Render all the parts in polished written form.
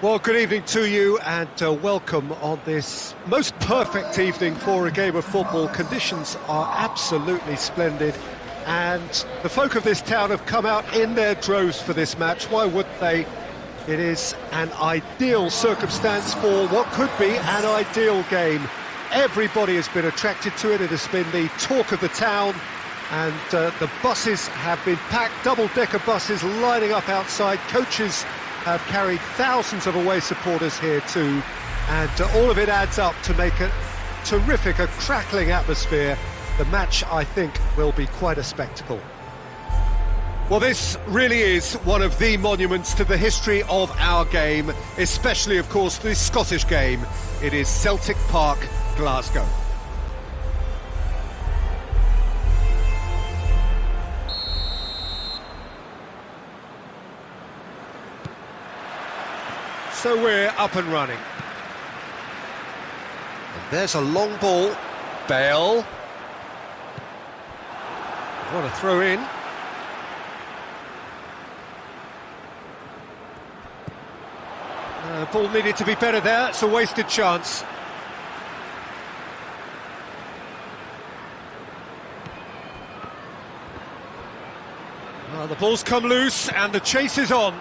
Well, good evening to you and welcome on this most perfect evening for a game of football. Conditions are absolutely splendid and the folk of this town have come out in their droves for this match. Why wouldn't they? It is an ideal circumstance for what could be an ideal game. Everybody has been attracted to it. It has been the talk of the town, and the buses have been packed, double-decker buses lining up outside. Coaches have carried thousands of away supporters here too, and all of it adds up to make a terrific, a crackling atmosphere. The match, I think, will be quite a spectacle. Well, this really is one of the monuments to the history of our game, especially, of course, the Scottish game. It is Celtic Park, Glasgow. So we're up and running. And there's a long ball. Bale. What a throw in. Ball needed to be better there. It's a wasted chance. Well, the ball's come loose and the chase is on.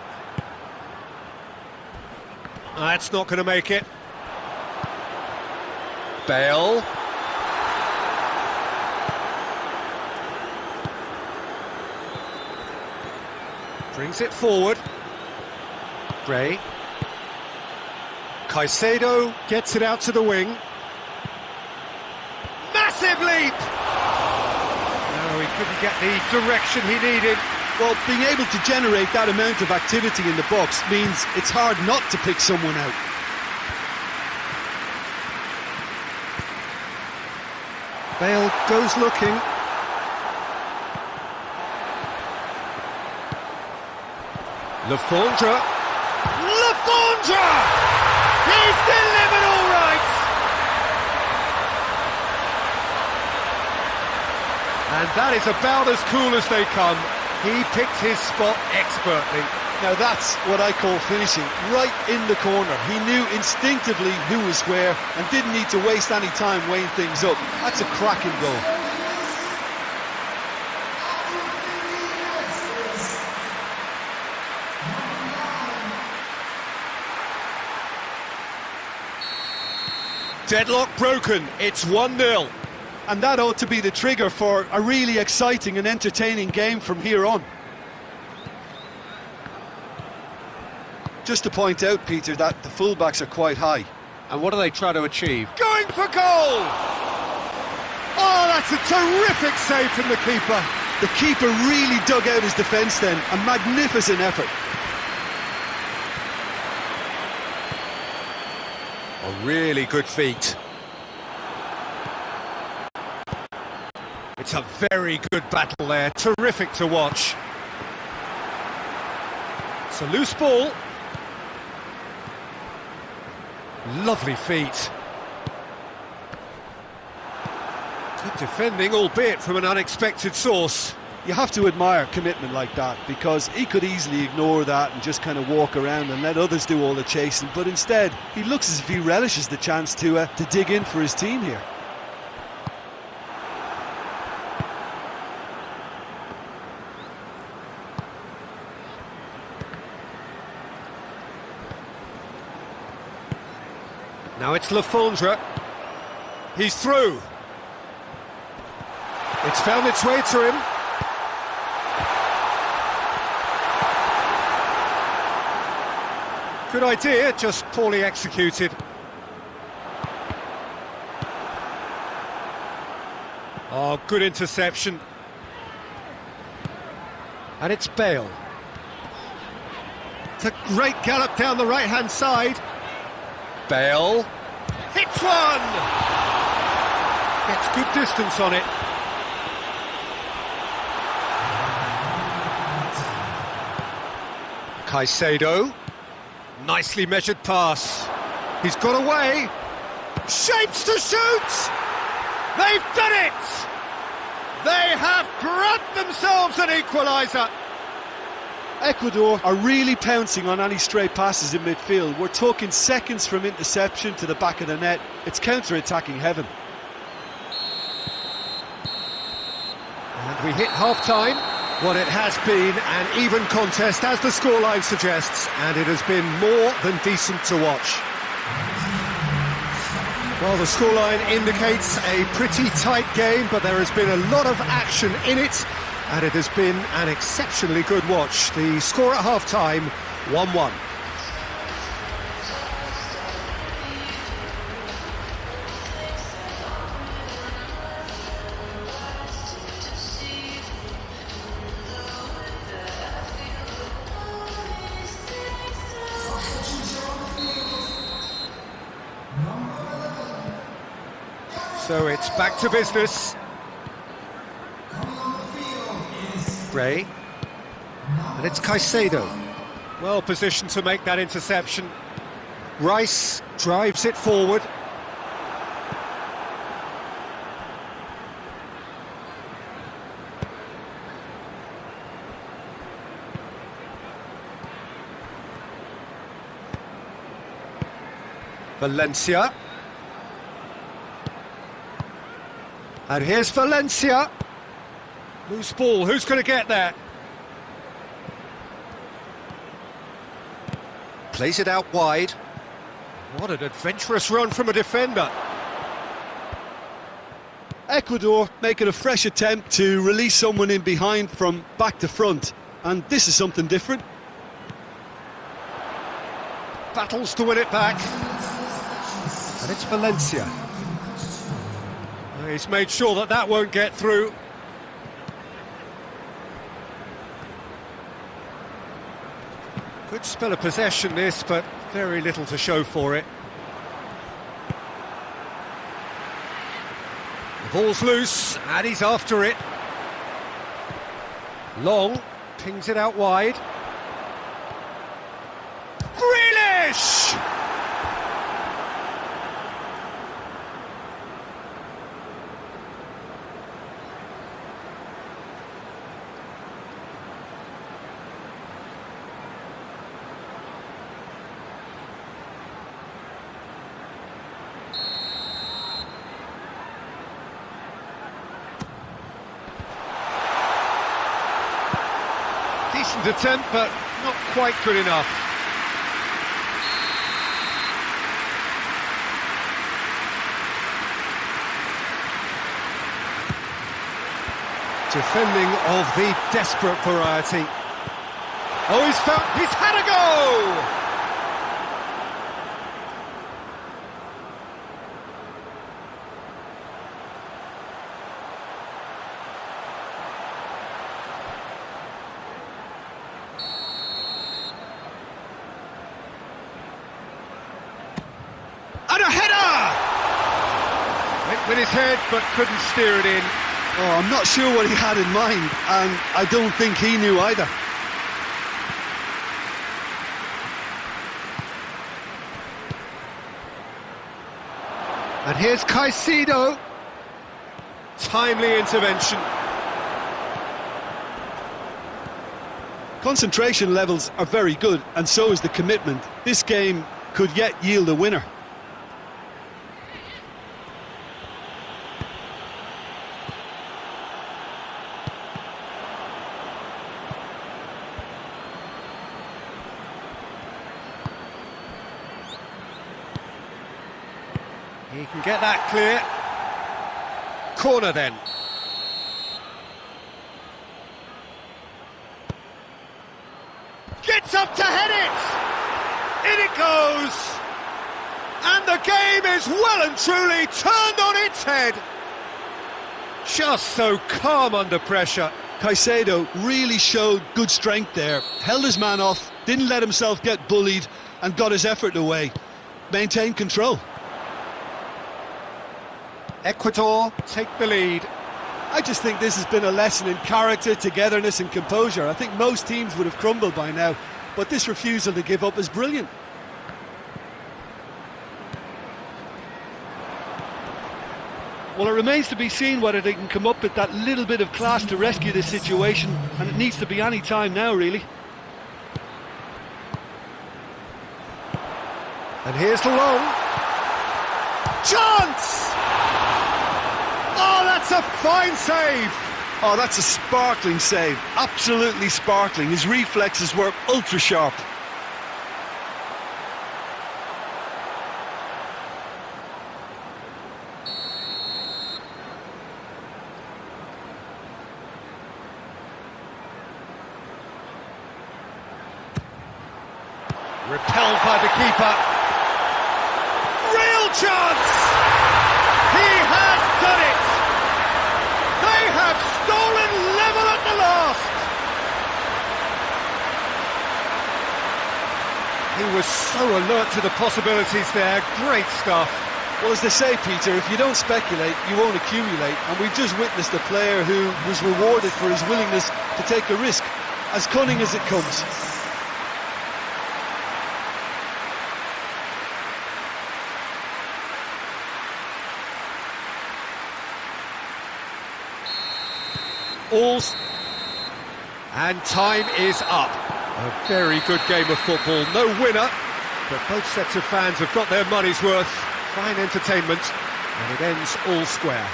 That's not going to make it. Bale. Brings it forward. Gray. CAICEDO gets it out to the wing. Massive leap! No, he couldn't get the direction he needed. Well, being able to generate that amount of activity in the box means it's hard not to pick someone out. Bale goes looking. Lefondre. He's delivered all right! And that is about as cool as they come. He picked his spot expertly. Now that's what I call finishing, right in the corner. He knew instinctively who was where and didn't need to waste any time weighing things up. That's a cracking goal. Deadlock broken, it's 1-0. And that ought to be the trigger for a really exciting and entertaining game from here on. Just to point out, Peter, that the fullbacks are quite high. And what do they try to achieve? Going for goal! Oh, that's a terrific save from the keeper. The keeper really dug out his defence then, a magnificent effort. A really good feat. It's a very good battle there, terrific to watch. It's a loose ball. Lovely feet. Good defending, albeit from an unexpected source. You have to admire commitment like that, because he could easily ignore that and just kind of walk around and let others do all the chasing, but instead he looks as if he relishes the chance to dig in for his team here. Now it's Lefondre. He's through. It's found its way to him. Good idea, just poorly executed. Oh, good interception. And it's Bale. It's a great gallop down the right-hand side. Bale hits one! Gets good distance on it. CAICEDO. Nicely measured pass. He's got away. Shapes to shoot! They've done it! They have grabbed themselves an equaliser. Ecuador are really pouncing on any stray passes in midfield. We're talking seconds from interception to the back of the net. It's counter-attacking heaven. And we hit half-time. What it has been an even contest, as the scoreline suggests, and it has been more than decent to watch. Well, the scoreline indicates a pretty tight game, but there has been a lot of action in it, and it has been an exceptionally good watch. The score at half-time, 1-1. So it's back to business. Gray. And it's CAICEDO. Well positioned to make that interception. Rice drives it forward. Valencia. And here's Valencia. Loose ball, who's going to get there? Plays it out wide. What an adventurous run from a defender. Ecuador making a fresh attempt to release someone in behind from back to front. And this is something different. Battles to win it back. And it's Valencia. He's made sure that that won't get through. Good spell of possession this, but very little to show for it. The ball's loose, and he's after it. Long, pings it out wide. Grealish! Decent attempt, but not quite good enough. Defending of the desperate variety. Oh, he's had a go! And a header! Went with his head, but couldn't steer it in. Oh, I'm not sure what he had in mind, and I don't think he knew either. And here's CAICEDO. Timely intervention. Concentration levels are very good, and so is the commitment. This game could yet yield a winner. He can get that clear. Corner then. Gets up to head it! In it goes! And the game is well and truly turned on its head. Just so calm under pressure. CAICEDO really showed good strength there. Held his man off, didn't let himself get bullied, and got his effort away. Maintained control. Ecuador take the lead. I just think this has been a lesson in character, togetherness and composure. I think most teams would have crumbled by now, but this refusal to give up is brilliant. Well, it remains to be seen whether they can come up with that little bit of class to rescue this situation, and it needs to be any time now, really. And here's the long. Chance! Oh, that's a fine save! Oh, that's a sparkling save. Absolutely sparkling. His reflexes were ultra sharp. Repelled by the keeper. Real chance! He has done it! They have stolen level at the last! He was so alert to the possibilities there. Great stuff. Well, as they say, Peter, if you don't speculate, you won't accumulate. And we've just witnessed a player who was rewarded for his willingness to take a risk, as cunning as it comes. And time is up. A very good game of football. No winner, but both sets of fans have got their money's worth. Fine entertainment, and it ends all square.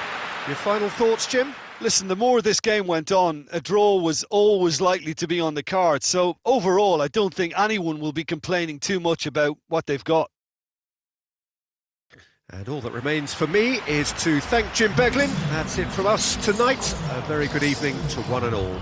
Your final thoughts, Jim? Listen, the more this game went on, a draw was always likely to be on the cards. So overall, I don't think anyone will be complaining too much about what they've got. And all that remains for me is to thank Jim Beglin. That's it from us tonight. A very good evening to one and all.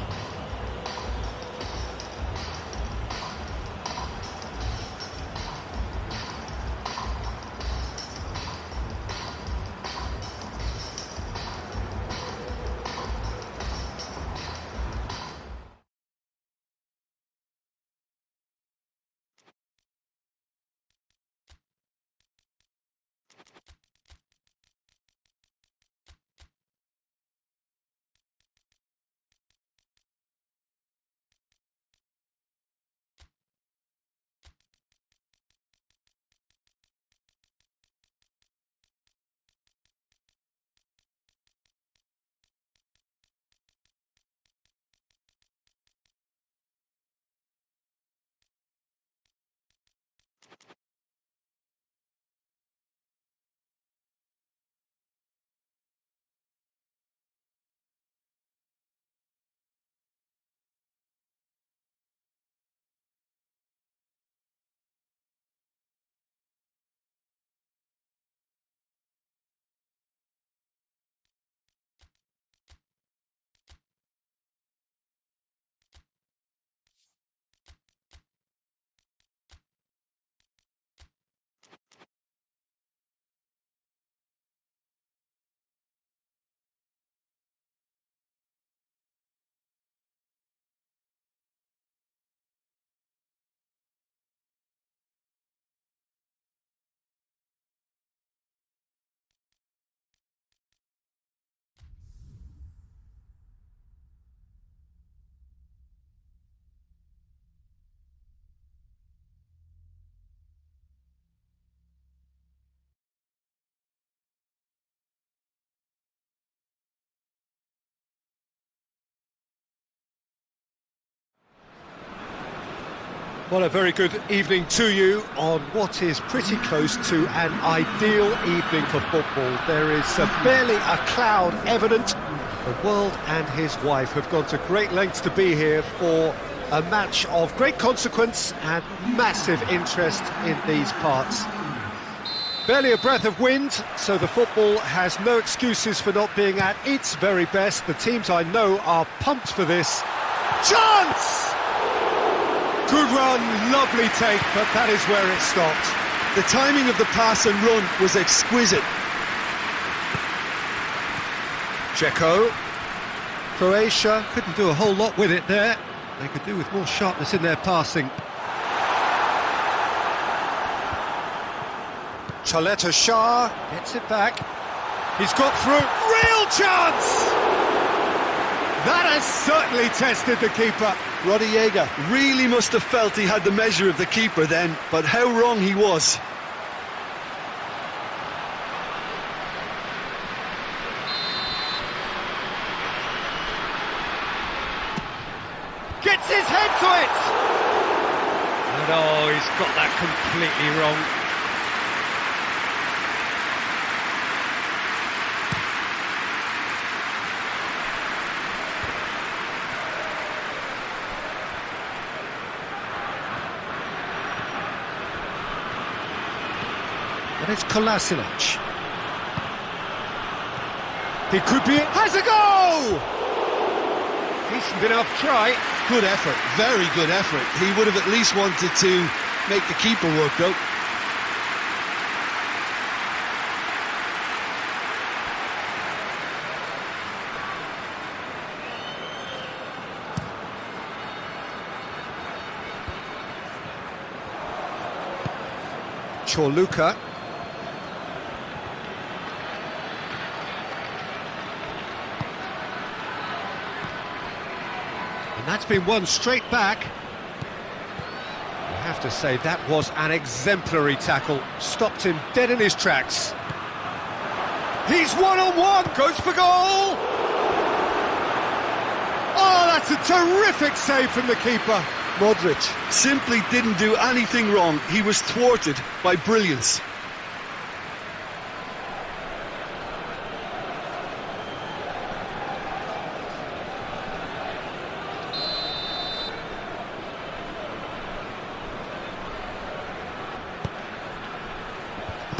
Well, a very good evening to you on what is pretty close to an ideal evening for football. There is barely a cloud evident. The world and his wife have gone to great lengths to be here for a match of great consequence and massive interest in these parts. Barely a breath of wind, so the football has no excuses for not being at its very best. The teams I know are pumped for this. Chance! Good run, lovely take, but that is where it stopped. The timing of the pass and run was exquisite. Dzeko. Croatia couldn't do a whole lot with it there. They could do with more sharpness in their passing. Chaleta Shah gets it back. He's got through. Real chance! That has certainly tested the keeper. Rodallega really must have felt he had the measure of the keeper then, but how wrong he was. Gets his head to it! And oh, he's got that completely wrong. And it's Kolasinac. He could be... Has a goal! Decent enough try. Good effort, very good effort. He would have at least wanted to make the keeper work, though. Chorluka. And that's been won straight back. I have to say, that was an exemplary tackle. Stopped him dead in his tracks. He's one-on-one, goes for goal! Oh, that's a terrific save from the keeper. Modric simply didn't do anything wrong. He was thwarted by brilliance.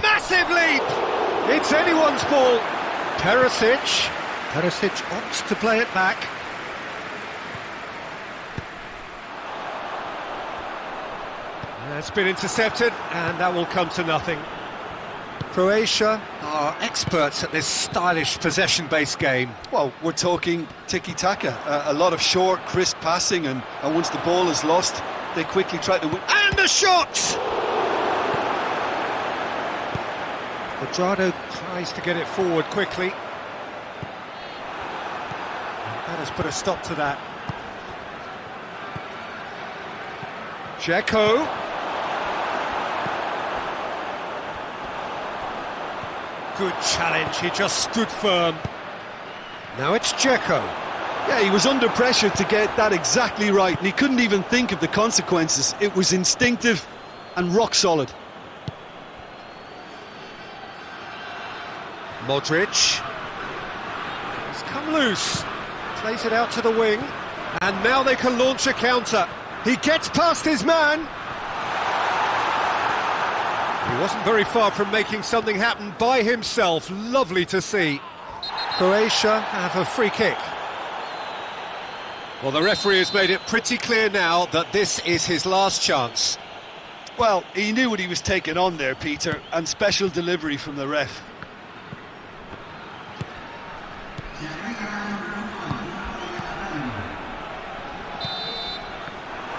Massive leap! It's anyone's ball. Perisic opts to play it back. That's been intercepted, and that will come to nothing. Croatia are experts at this stylish possession-based game. Well, we're talking tiki-taka, a lot of short, crisp passing, and once the ball is lost, they quickly try to win. And a shot! Quadrado tries to get it forward quickly. That has put a stop to that. Dzeko. Good challenge, he just stood firm. Now it's Dzeko. Yeah, he was under pressure to get that exactly right, and he couldn't even think of the consequences. It was instinctive and rock solid. Modric. He's come loose. Plays it out to the wing. And now they can launch a counter. He gets past his man. He wasn't very far from making something happen by himself. Lovely to see. Croatia have a free kick. Well, the referee has made it pretty clear now that this is his last chance. Well, he knew what he was taking on there, Peter, and special delivery from the ref.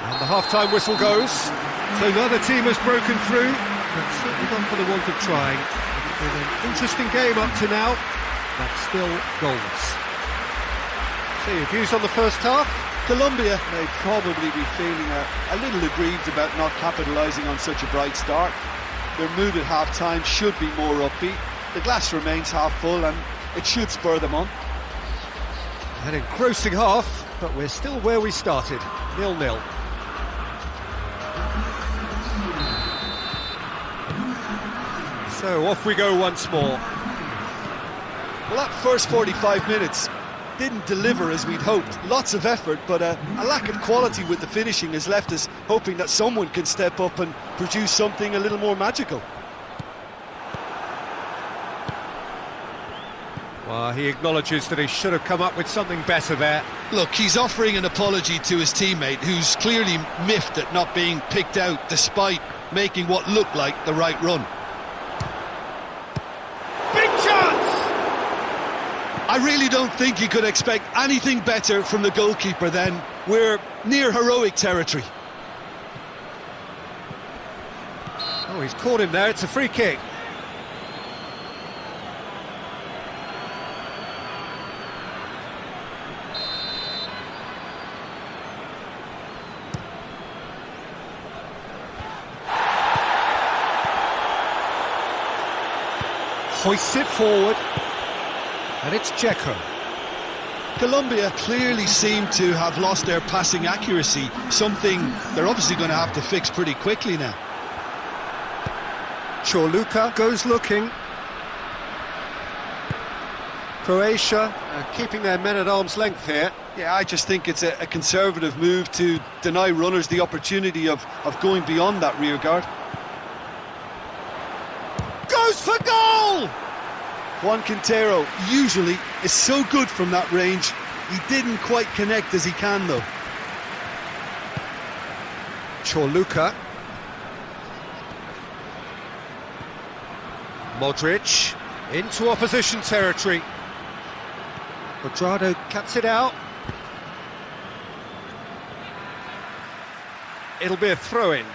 And the half-time whistle goes. So neither team has broken through. But certainly not for the want of trying. It's been an interesting game up to now, but still goals. So your views on the first half? Colombia may probably be feeling a little aggrieved about not capitalising on such a bright start. Their mood at half-time should be more upbeat. The glass remains half full and it should spur them on. An engrossing half, but we're still where we started, 0-0. So off we go once more. Well, that first 45 minutes didn't deliver as we'd hoped. Lots of effort, but a lack of quality with the finishing has left us hoping that someone can step up and produce something a little more magical. Well, he acknowledges that he should have come up with something better there. Look, he's offering an apology to his teammate, who's clearly miffed at not being picked out despite making what looked like the right run. Big chance! I really don't think you could expect anything better from the goalkeeper then. We're near heroic territory. Oh, he's caught him there, it's a free kick. Hoists it forward, and it's Dzeko. Colombia clearly seem to have lost their passing accuracy, something they're obviously going to have to fix pretty quickly now. Chorluka goes looking. Croatia keeping their men at arm's length here. Yeah, I just think it's a conservative move to deny runners the opportunity of going beyond that rear guard. Got goes for goal! Juan Quintero usually is so good from that range. He didn't quite connect as he can, though. Chorluka. Modric into opposition territory. Cuadrado cuts it out. It'll be a throw-in.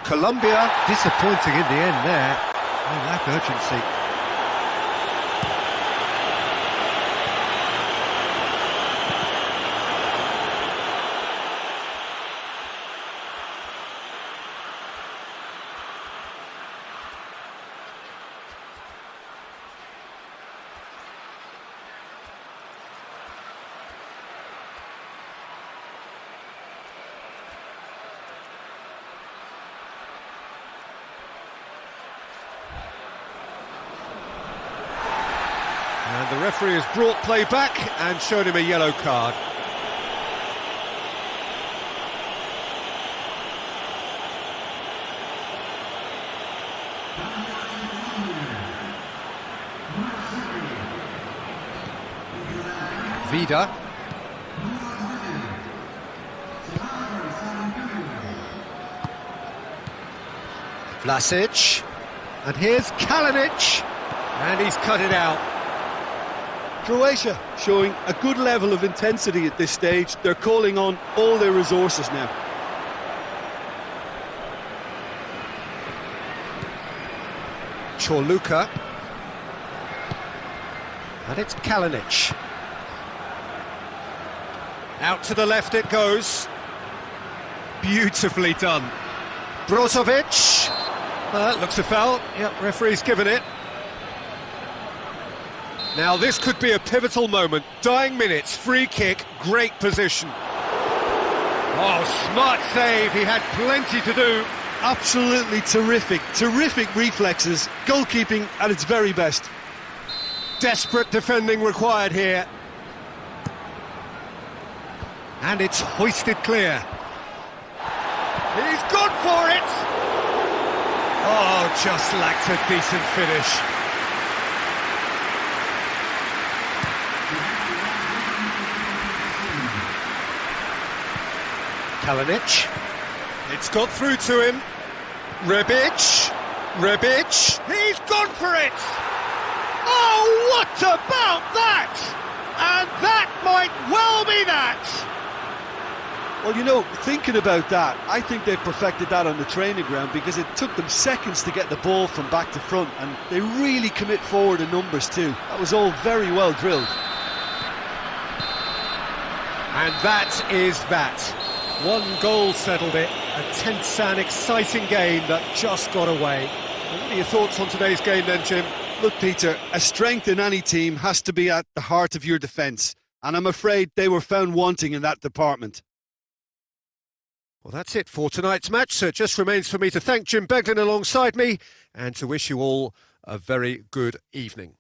Colombia disappointing in the end there. They lack urgency. And the referee has brought play back and shown him a yellow card. Vida. Vlasic. And here's Kalinic. And he's cut it out. Croatia showing a good level of intensity at this stage. They're calling on all their resources now. Chorluka. And it's Kalinic. Out to the left it goes. Beautifully done. Brozovic. Looks a foul. Yep, referee's given it. Now this could be a pivotal moment. Dying minutes, free kick, great position. Oh, smart save, he had plenty to do. Absolutely terrific reflexes, goalkeeping at its very best. Desperate defending required here. And it's hoisted clear. He's gone for it! Oh, just lacked a decent finish. Kalinic. It's got through to him. Rebic. He's gone for it! Oh, what about that? And that might well be that! Well, you know, thinking about that, I think they've perfected that on the training ground because it took them seconds to get the ball from back to front, and they really commit forward in numbers too. That was all very well drilled. And that is that. One goal settled it, a tense and exciting game that just got away. And what are your thoughts on today's game then, Jim? Look, Peter, a strength in any team has to be at the heart of your defence, and I'm afraid they were found wanting in that department. Well, that's it for tonight's match, so it just remains for me to thank Jim Beglin alongside me and to wish you all a very good evening.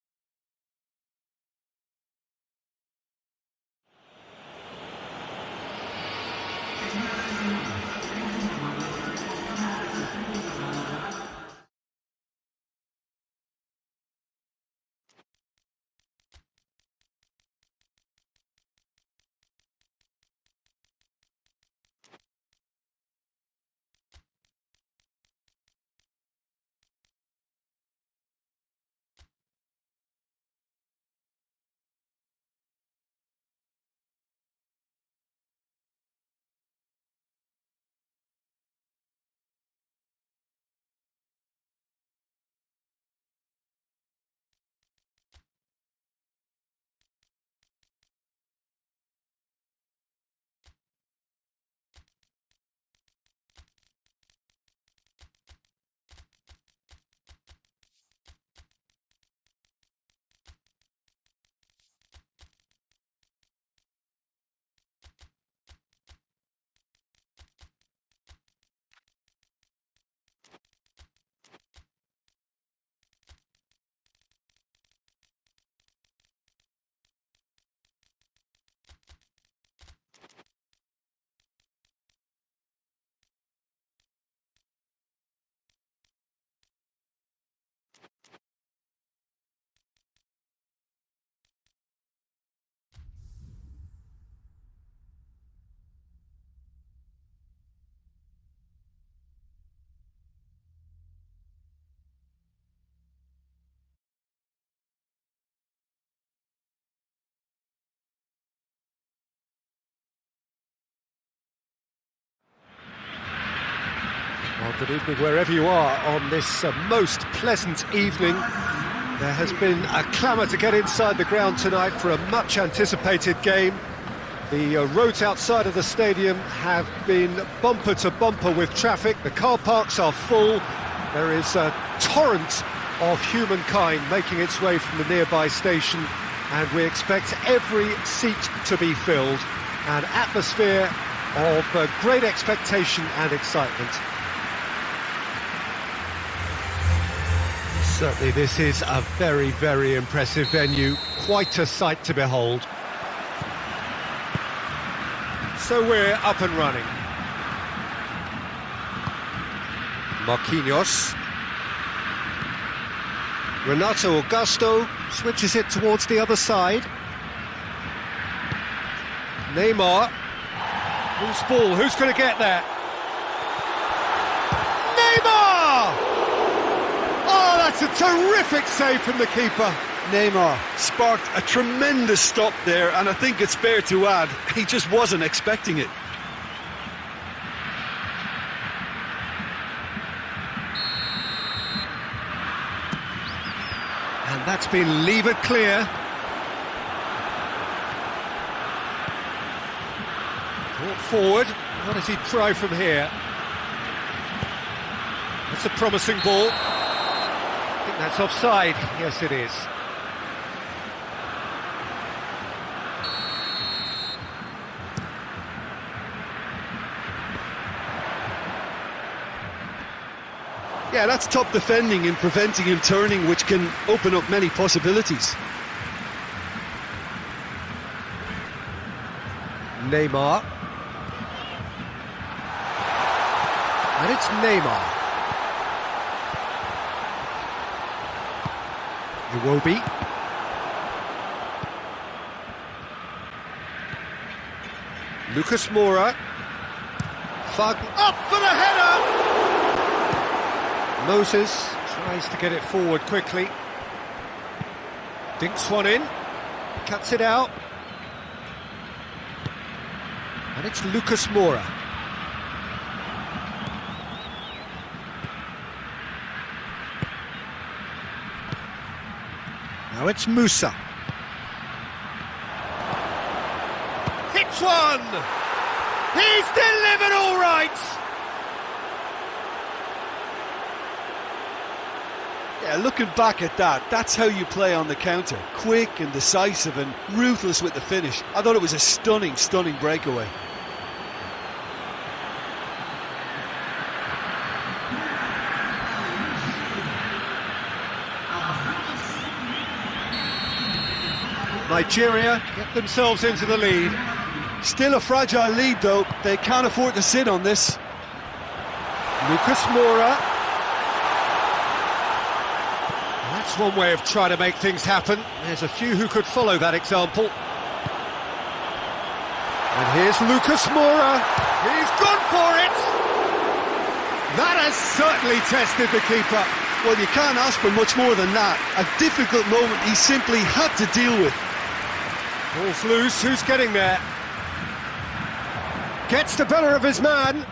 Well, good evening wherever you are on this most pleasant evening. There has been a clamour to get inside the ground tonight for a much-anticipated game. The roads outside of the stadium have been bumper to bumper with traffic. The car parks are full. There is a torrent of humankind making its way from the nearby station, and we expect every seat to be filled. An atmosphere of great expectation and excitement. Certainly this is a very, very impressive venue. Quite a sight to behold. So we're up and running. Marquinhos. Renato Augusto switches it towards the other side. Neymar. Loose ball, who's going to get there? Neymar! Oh, that's a terrific save from the keeper. Neymar sparked a tremendous stop there, and I think it's fair to add, he just wasn't expecting it. And that's been levered clear. Brought forward. What does he try from here? That's a promising ball. I think that's offside. Yes, it is. Yeah, that's top defending and preventing him turning, which can open up many possibilities. Neymar. And it's Neymar. Iwobi. Lucas Moura. Fug up for the header! Moses tries to get it forward quickly. Dinks one in. Cuts it out. And it's Lucas Moura. Now it's Musa. Hits one! He's delivered all right! Yeah, looking back at that, that's how you play on the counter. Quick and decisive and ruthless with the finish. I thought it was a stunning, stunning breakaway. Nigeria get themselves into the lead. Still a fragile lead though, they can't afford to sit on this. Lucas Moura. That's one way of trying to make things happen. There's a few who could follow that example. And here's Lucas Moura. He's gone for it! That has certainly tested the keeper. Well, you can't ask for much more than that. A difficult moment he simply had to deal with. Ball's loose, who's getting there? Gets the better of his man.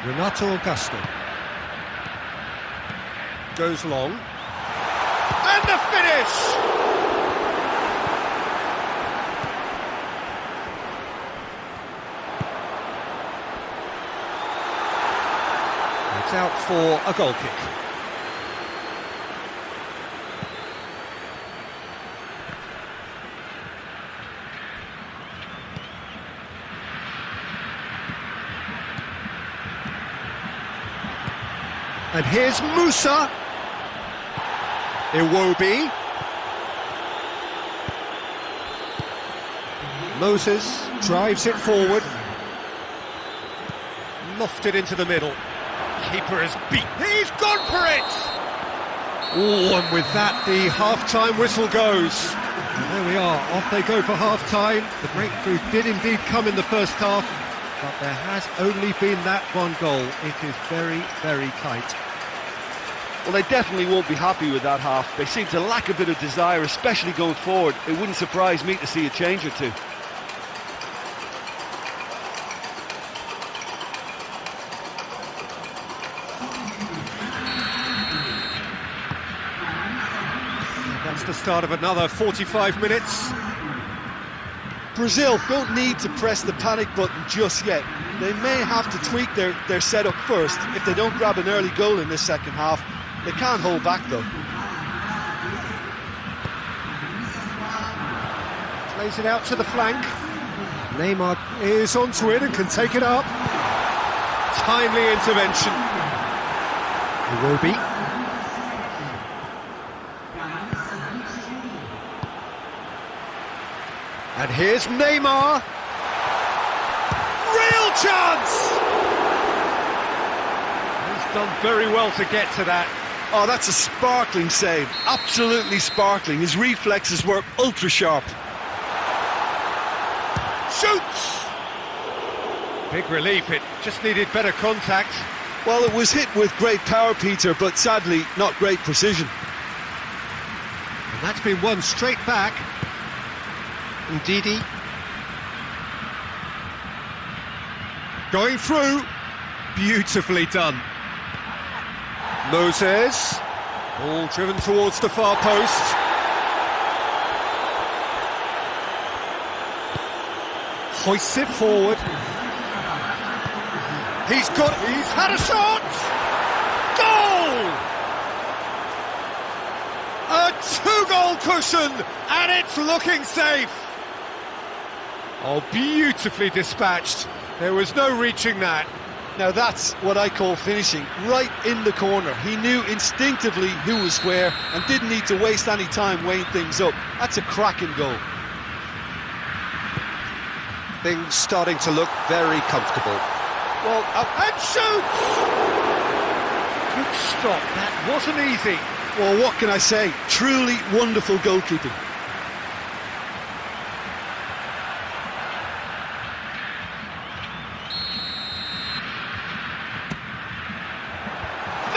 Renato Augusto. Goes long. And the finish! It's out for a goal kick. And here's Musa. Iwobi. Moses drives it forward. Lofted into the middle. Keeper is beat. He's gone for it! Oh, and with that, the half-time whistle goes. And there we are, off they go for half-time. The breakthrough did indeed come in the first half, but there has only been that one goal. It is very, very tight. Well, they definitely won't be happy with that half. They seem to lack a bit of desire, especially going forward. It wouldn't surprise me to see a change or two. That's the start of another 45 minutes. Brazil don't need to press the panic button just yet. They may have to tweak their setup first if they don't grab an early goal in this second half. They can't hold back though. Plays it out to the flank. Neymar is onto it and can take it up. Timely intervention. Iwobi. And here's Neymar. Real chance! He's done very well to get to that. Oh, that's a sparkling save. Absolutely sparkling. His reflexes were ultra sharp. Shoots! Big relief, it just needed better contact. Well, it was hit with great power, Peter, but sadly, not great precision. And that's been won straight back. Ndidi. Going through. Beautifully done. Moses. Ball driven towards the far post. Hoists it forward. He's had a shot! Goal! A two-goal cushion, and it's looking safe. Oh, beautifully dispatched. There was no reaching that. Now that's what I call finishing, right in the corner. He knew instinctively who was where and didn't need to waste any time weighing things up. That's a cracking goal. Things starting to look very comfortable. Well, up and shoots! Good stop, that wasn't easy. Well, what can I say? Truly wonderful goalkeeping.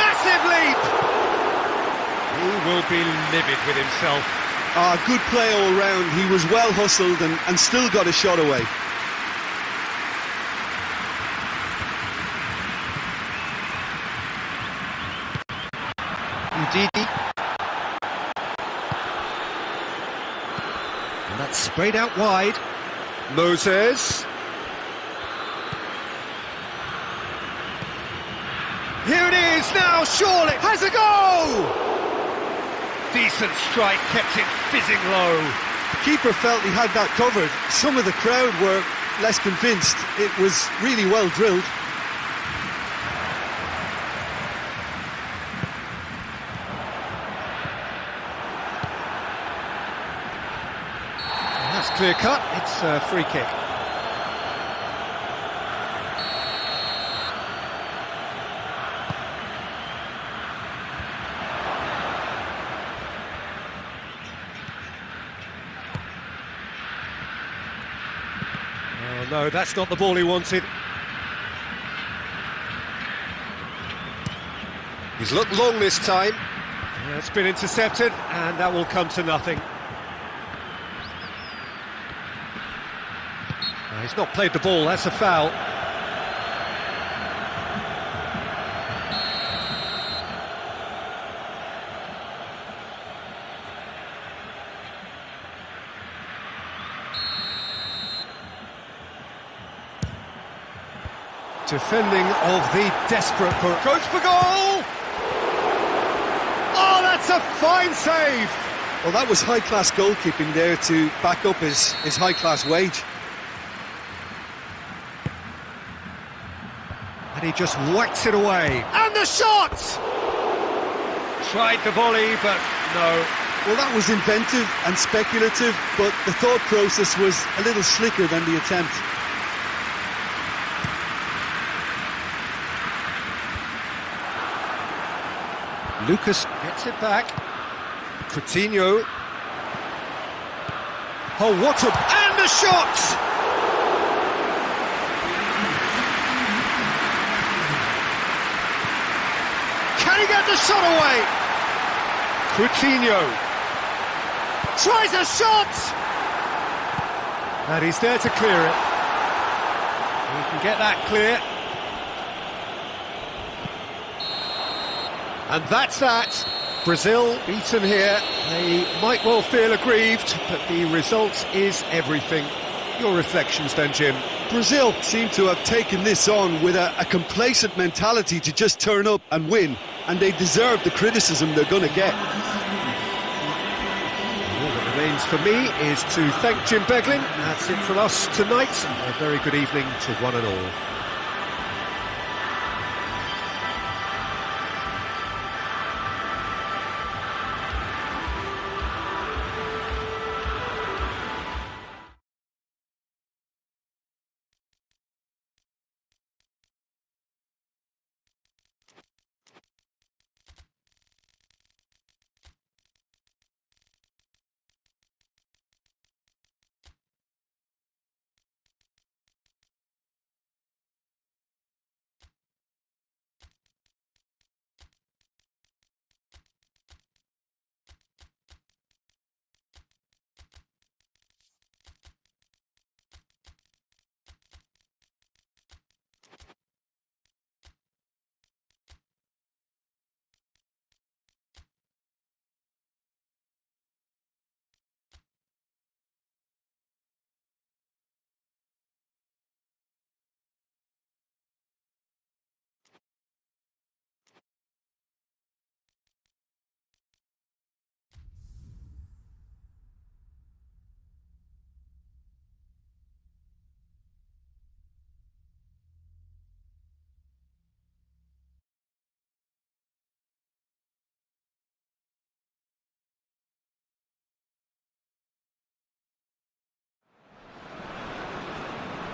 Massive leap! He will be livid with himself. Good play all round. He was well hustled and still got a shot away. Ndidi. And that's sprayed out wide. Moses. Here it is now, surely has a goal! Decent strike, kept it fizzing low. The keeper felt he had that covered. Some of the crowd were less convinced. It was really well drilled. That's clear cut, it's a free kick. Oh no, that's not the ball he wanted. He's looked long this time. Yeah, it's been intercepted, and that will come to nothing. He's not played the ball, that's a foul. Defending of the desperate goes for goal! Oh, that's a fine save! Well, that was high-class goalkeeping there to back up his high-class wage. And he just whacks it away. And the shot! Tried the volley, but no. Well, that was inventive and speculative, but the thought process was a little slicker than the attempt. Lucas gets it back. Coutinho. Oh, what a... And the shot! Can he get the shot away? Coutinho tries a shot! And he's there to clear it. He can get that clear. And that's that. Brazil beaten here. They might well feel aggrieved, but the result is everything. Your reflections then, Jim? Brazil seem to have taken this on with a complacent mentality to just turn up and win, and they deserve the criticism they're going to get. All that remains for me is to thank Jim Beglin. That's it from us tonight. A very good evening to one and all.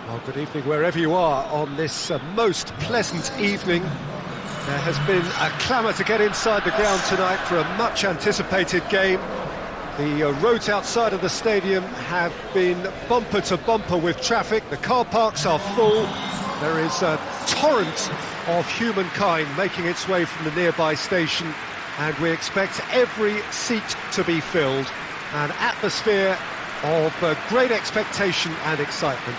Well, good evening wherever you are on this most pleasant evening. There has been a clamour to get inside the ground tonight for a much anticipated game. The roads outside of the stadium have been bumper to bumper with traffic. The car parks are full. There is a torrent of humankind making its way from the nearby station, and we expect every seat to be filled. An atmosphere of great expectation and excitement.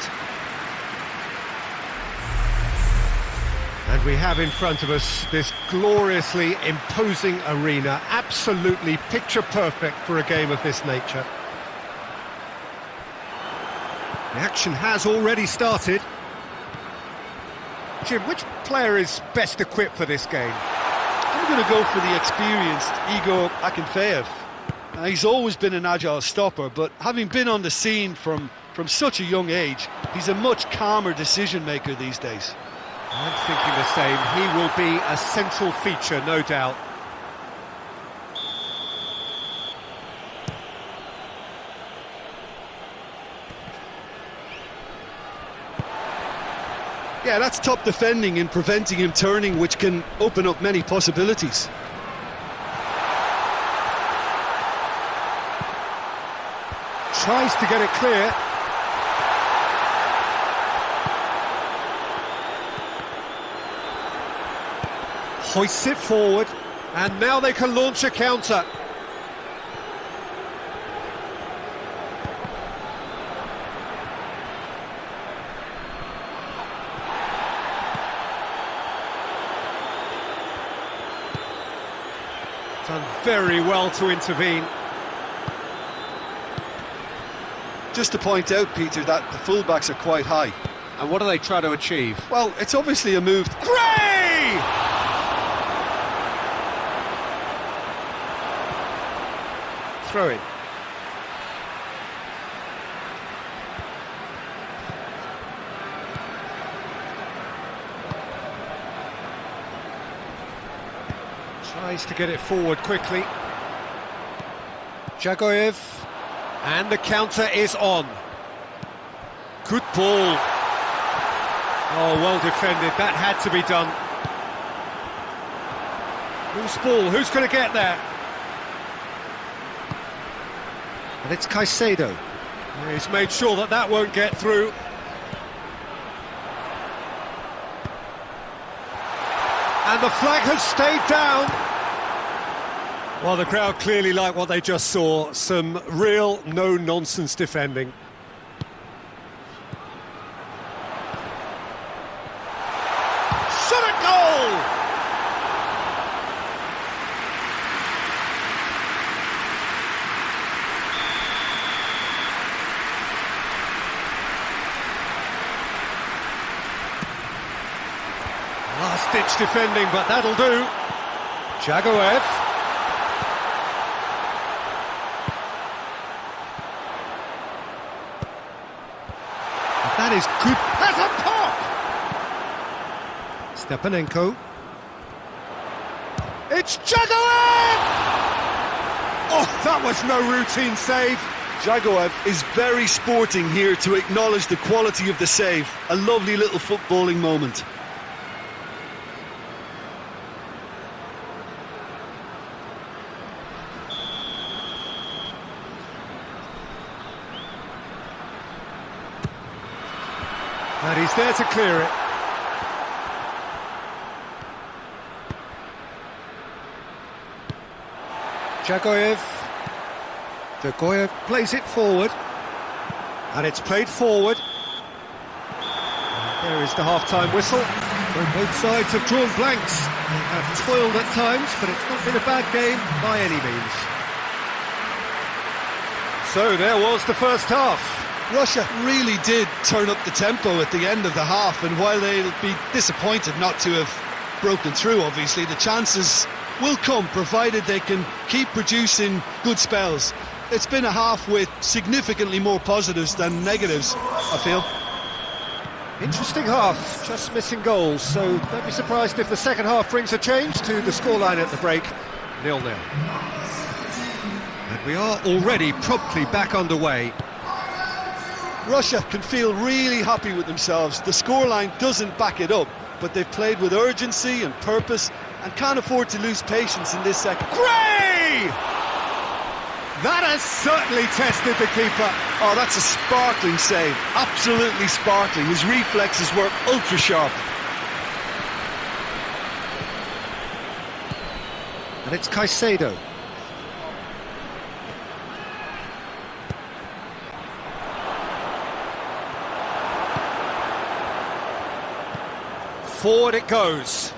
And we have in front of us this gloriously imposing arena, absolutely picture perfect for a game of this nature. The action has already started. Jim, which player is best equipped for this game? I'm going to go for the experienced Igor Akinfeev. He's always been an agile stopper, but having been on the scene from such a young age, he's a much calmer decision maker these days. I'm thinking the same. He will be a central feature, no doubt. Yeah, that's top defending and preventing him turning, which can open up many possibilities. Tries to get it clear. Hoists it forward, and now they can launch a counter. Done very well to intervene. Just to point out, Peter, that the fullbacks are quite high. And what do they try to achieve? Well, it's obviously a move. Gray! Throw in. Tries to get it forward quickly. Jagoev, and the counter is on. Good ball. Oh, well defended. That had to be done. Loose ball. Who's going to get there? And it's CAICEDO. He's made sure that that won't get through. And the flag has stayed down. Well, the crowd clearly like what they just saw. Some real no-nonsense defending. Shot at goal! last-ditch defending, but that'll do. Jagoev. That is good. That's a pop! Stepanenko. It's Jagoev! Oh, that was no routine save. Jagoev is very sporting here to acknowledge the quality of the save. A lovely little footballing moment. And he's there to clear it. Jagoev. Jagoev plays it forward. And it's played forward. And there is the half-time whistle. So both sides have drawn blanks. They have toiled at times, but it's not been a bad game by any means. So there was the first half. Russia really did turn up the tempo at the end of the half, and while they'll be disappointed not to have broken through, obviously, the chances will come, provided they can keep producing good spells. It's been a half with significantly more positives than negatives, I feel. Interesting half, just missing goals, so don't be surprised if the second half brings a change to the scoreline at the break, 0-0. And we are already promptly back underway. Russia can feel really happy with themselves. The scoreline doesn't back it up, but they've played with urgency and purpose and can't afford to lose patience in this second. Gray! That has certainly tested the keeper. Oh, that's a sparkling save. Absolutely sparkling. His reflexes were ultra sharp. And it's CAICEDO. Forward it goes.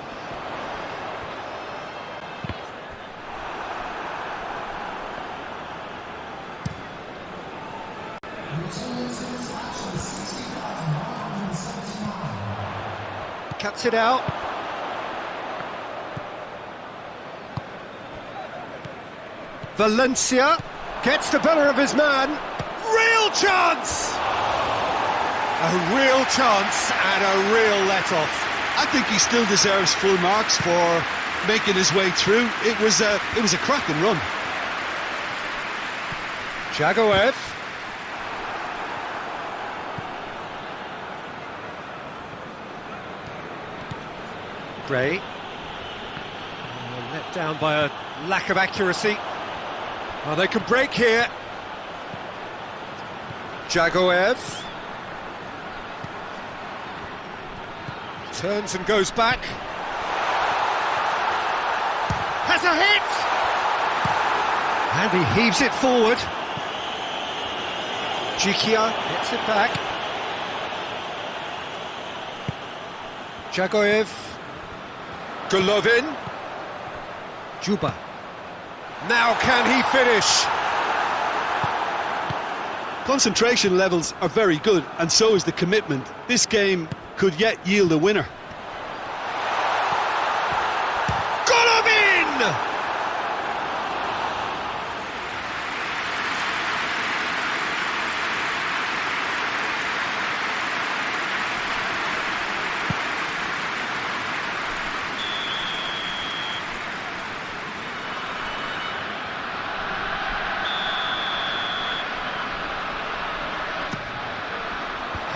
Cuts it out. Valencia gets the better of his man. Real chance! A real chance and a real let-off. I think he still deserves full marks for making his way through. It was a cracking run. Jagoev. Gray. Let down by a lack of accuracy. Well, they can break here. Jagoev. Turns and goes back. Has a hit! And he heaves it forward. Jikia gets it back. Jagoev. Golovin. Juba. Now can he finish? Concentration levels are very good, and so is the commitment. This game could yet yield a winner. Golovin!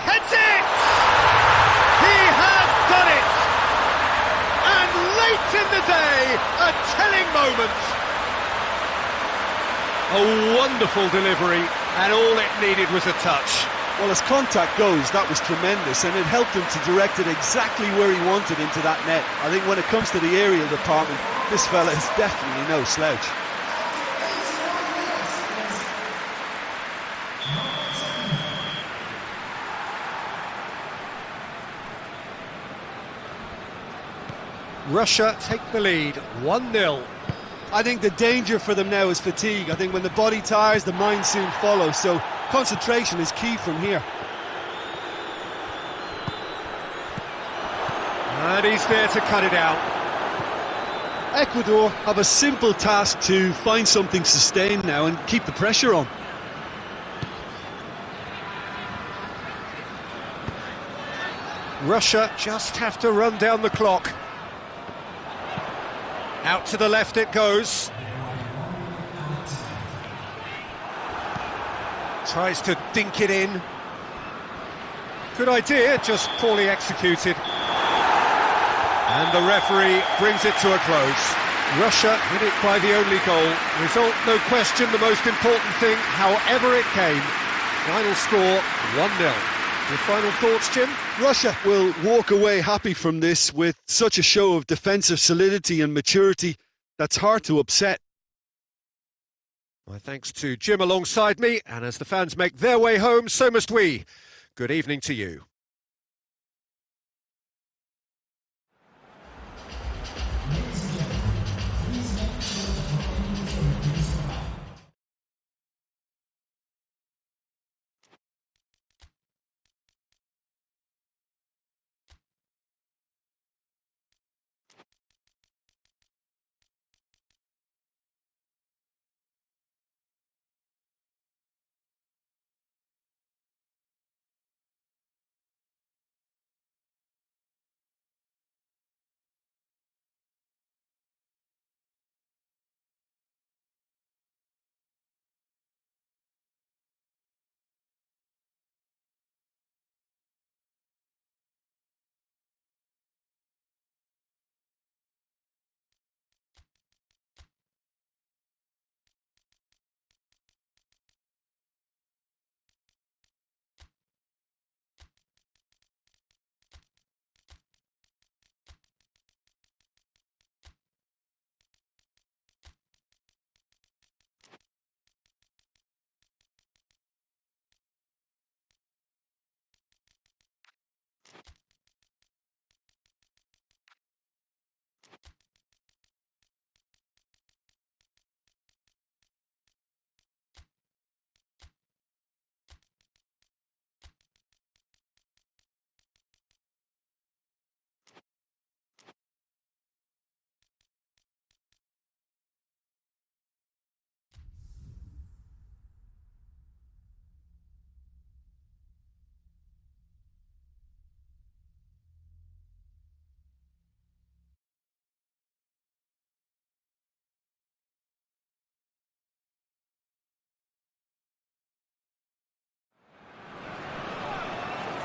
Heads it! He has done it! And late in the day, a telling moment. A wonderful delivery, and all it needed was a touch. Well, as contact goes, that was tremendous, and it helped him to direct it exactly where he wanted into that net. I think when it comes to the aerial department, this fella is definitely no slouch. Russia take the lead, 1-0. I think the danger for them now is fatigue. I think when the body tires, the mind soon follows, so concentration is key from here. And he's there to cut it out. Ecuador have a simple task to find something sustained now and keep the pressure on. Russia just have to run down the clock. Out to the left it goes. Tries to dink it in. Good idea, just poorly executed. And the referee brings it to a close. Russia win it by the only goal. Result, no question, the most important thing, however it came. Final score, 1-0. Your final thoughts, Jim? Russia will walk away happy from this with such a show of defensive solidity and maturity that's hard to upset. My thanks to Jim alongside me, and as the fans make their way home, so must we. Good evening to you.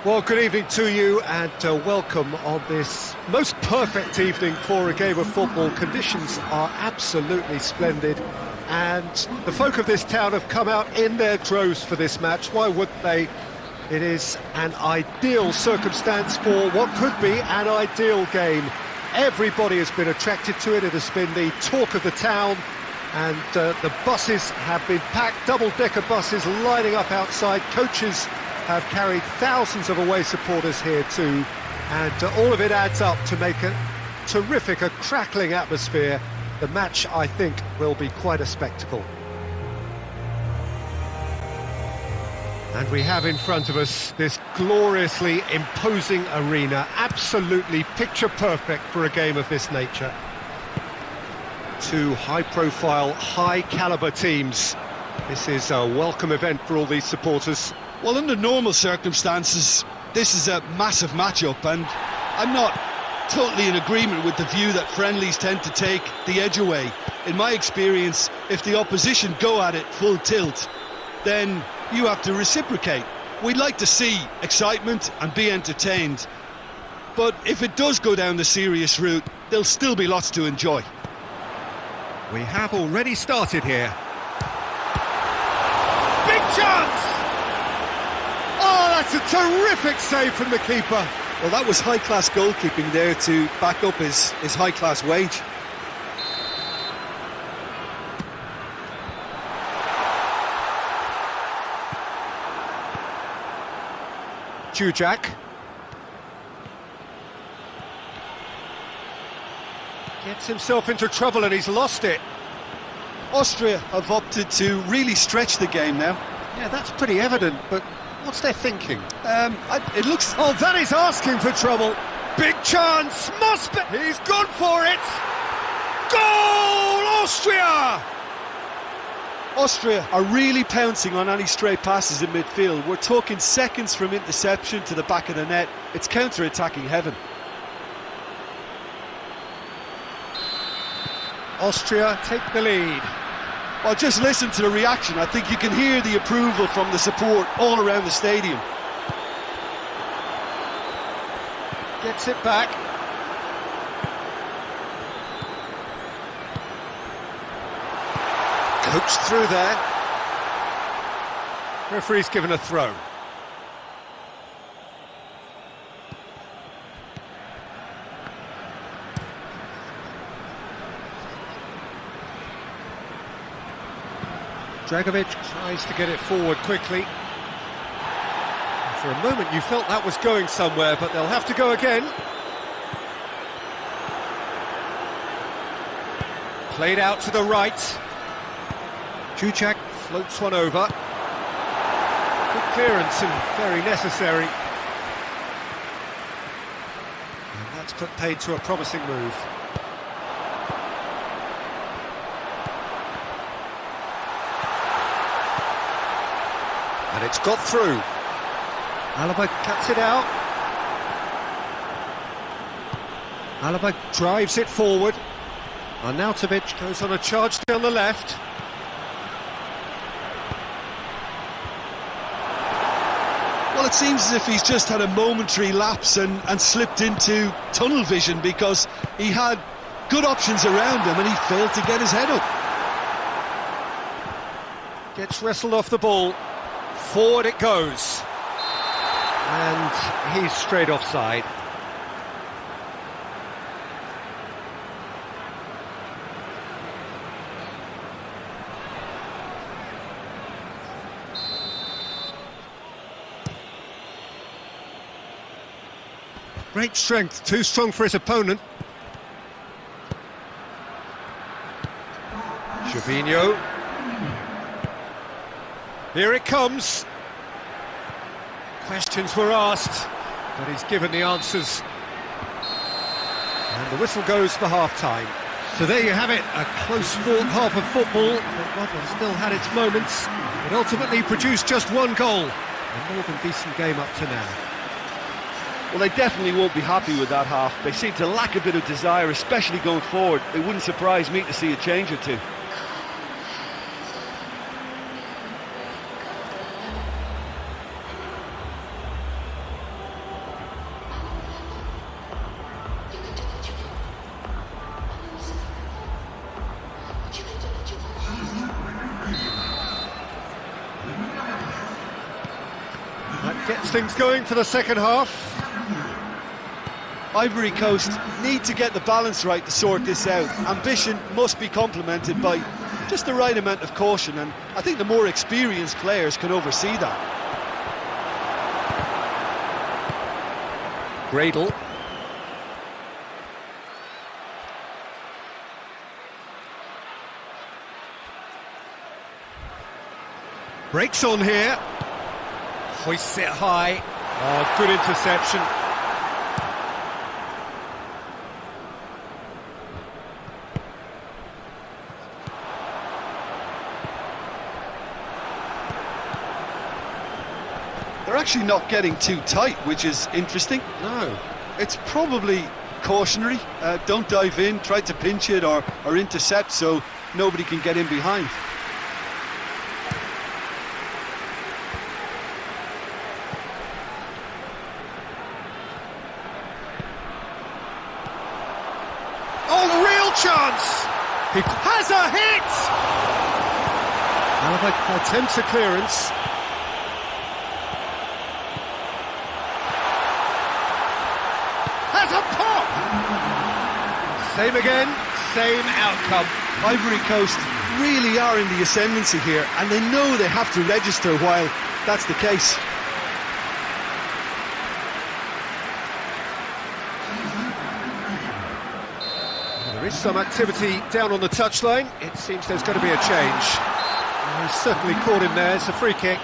Well, good evening to you and welcome on this most perfect evening for a game of football. Conditions are absolutely splendid and the folk of this town have come out in their droves for this match. Why wouldn't they? It is an ideal circumstance for what could be an ideal game. Everybody has been attracted to it. It has been the talk of the town and the buses have been packed, double-decker buses lining up outside. Coaches have carried thousands of away supporters here too, and all of it adds up to make a terrific, a crackling atmosphere. The match, I think, will be quite a spectacle. And we have in front of us this gloriously imposing arena, absolutely picture perfect for a game of this nature. Two high-profile, high-caliber teams. This is a welcome event for all these supporters. Well, under normal circumstances, this is a massive matchup, and I'm not totally in agreement with the view that friendlies tend to take the edge away. In my experience, if the opposition go at it full tilt, then you have to reciprocate. We'd like to see excitement and be entertained, but if it does go down the serious route, there'll still be lots to enjoy. We have already started here. Big chance! Oh, that's a terrific save from the keeper. Well, that was high-class goalkeeping there to back up his high-class wage. Jujak. Gets himself into trouble and he's lost it. Austria have opted to really stretch the game now. Yeah, that's pretty evident, but what's their thinking? It looks... Oh, that is asking for trouble. Big chance, must be... He's gone for it! Goal, Austria! Austria are really pouncing on any stray passes in midfield. We're talking seconds from interception to the back of the net. It's counter-attacking heaven. Austria take the lead. Well, just listen to the reaction. I think you can hear the approval from the support all around the stadium. Gets it back. Coached through there. Referee's given a throw. Dragovic tries to get it forward quickly. For a moment you felt that was going somewhere, but they'll have to go again. Played out to the right. Juchak floats one over. Good clearance and very necessary. And that's put paid to a promising move. And it's got through. Alaba cuts it out. Alaba drives it forward. Arnautovic goes on a charge down the left. Well, it seems as if he's just had a momentary lapse and slipped into tunnel vision, because he had good options around him and he failed to get his head up. Gets wrestled off the ball. Forward it goes. And he's straight offside. Great strength, too strong for his opponent. Gervinho. Here it comes. Questions were asked, but he's given the answers. And the whistle goes for half-time. So there you have it, a close-fought half of football, but what has still had its moments. It ultimately produced just one goal. A more than decent game up to now. Well, they definitely won't be happy with that half. They seem to lack a bit of desire, especially going forward. It wouldn't surprise me to see a change or two. That gets things going for the second half. Ivory Coast need to get the balance right to sort this out. Ambition must be complemented by just the right amount of caution, and I think the more experienced players can oversee that. Gradle. Breaks on here. Hoists it high. Oh, good interception. They're actually not getting too tight, which is interesting. No. It's probably cautionary. Don't dive in, try to pinch it or intercept so nobody can get in behind. Oh, real chance! He has a hit! Alaba attempts a clearance. Has a pop! Same again, same outcome. Ivory Coast really are in the ascendancy here, and they know they have to register while that's the case. There is some activity down on the touchline. It seems there's going to be a change. And he's certainly caught him there. It's a free kick.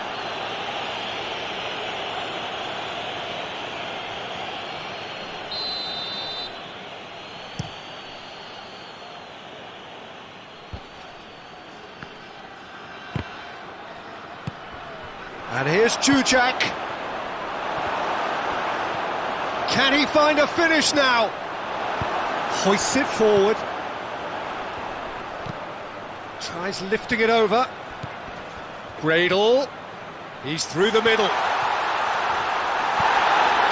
And here's Jujak. Can he find a finish now? Hoists it forward. Tries lifting it over. Gradle. He's through the middle.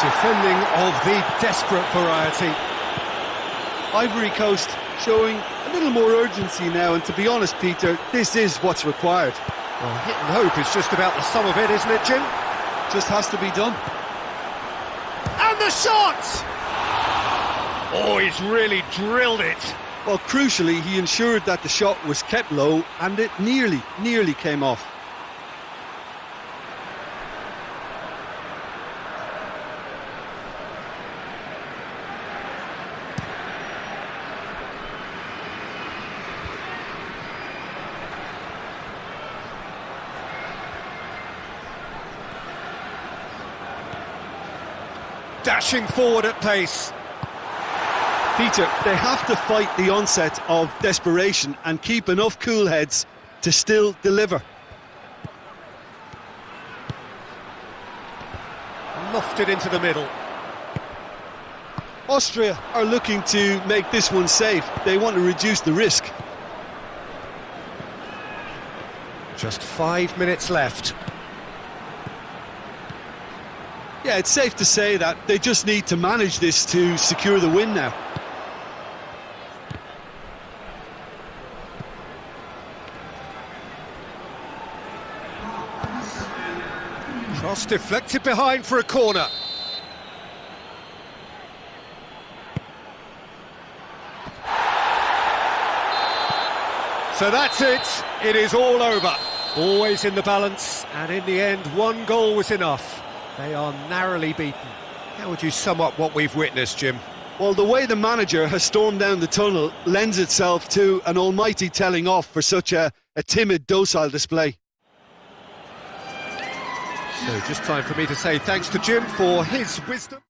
Defending of the desperate variety. Ivory Coast showing a little more urgency now, and to be honest, Peter, this is what's required. Well, hit and hope is just about the sum of it, isn't it, Jim? Just has to be done. And the shot! Oh, he's really drilled it. Well, crucially, he ensured that the shot was kept low, and it nearly came off. Dashing forward at pace. Peter, they have to fight the onset of desperation and keep enough cool heads to still deliver. Lofted into the middle. Austria are looking to make this one safe. They want to reduce the risk. Just 5 minutes left. Yeah, it's safe to say that they just need to manage this to secure the win now. Cross deflected behind for a corner. So that's it. It is all over. Always in the balance, and in the end, one goal was enough. They are narrowly beaten. How would you sum up what we've witnessed, Jim? Well, the way the manager has stormed down the tunnel lends itself to an almighty telling off for such a timid, docile display. So just time for me to say thanks to Jim for his wisdom.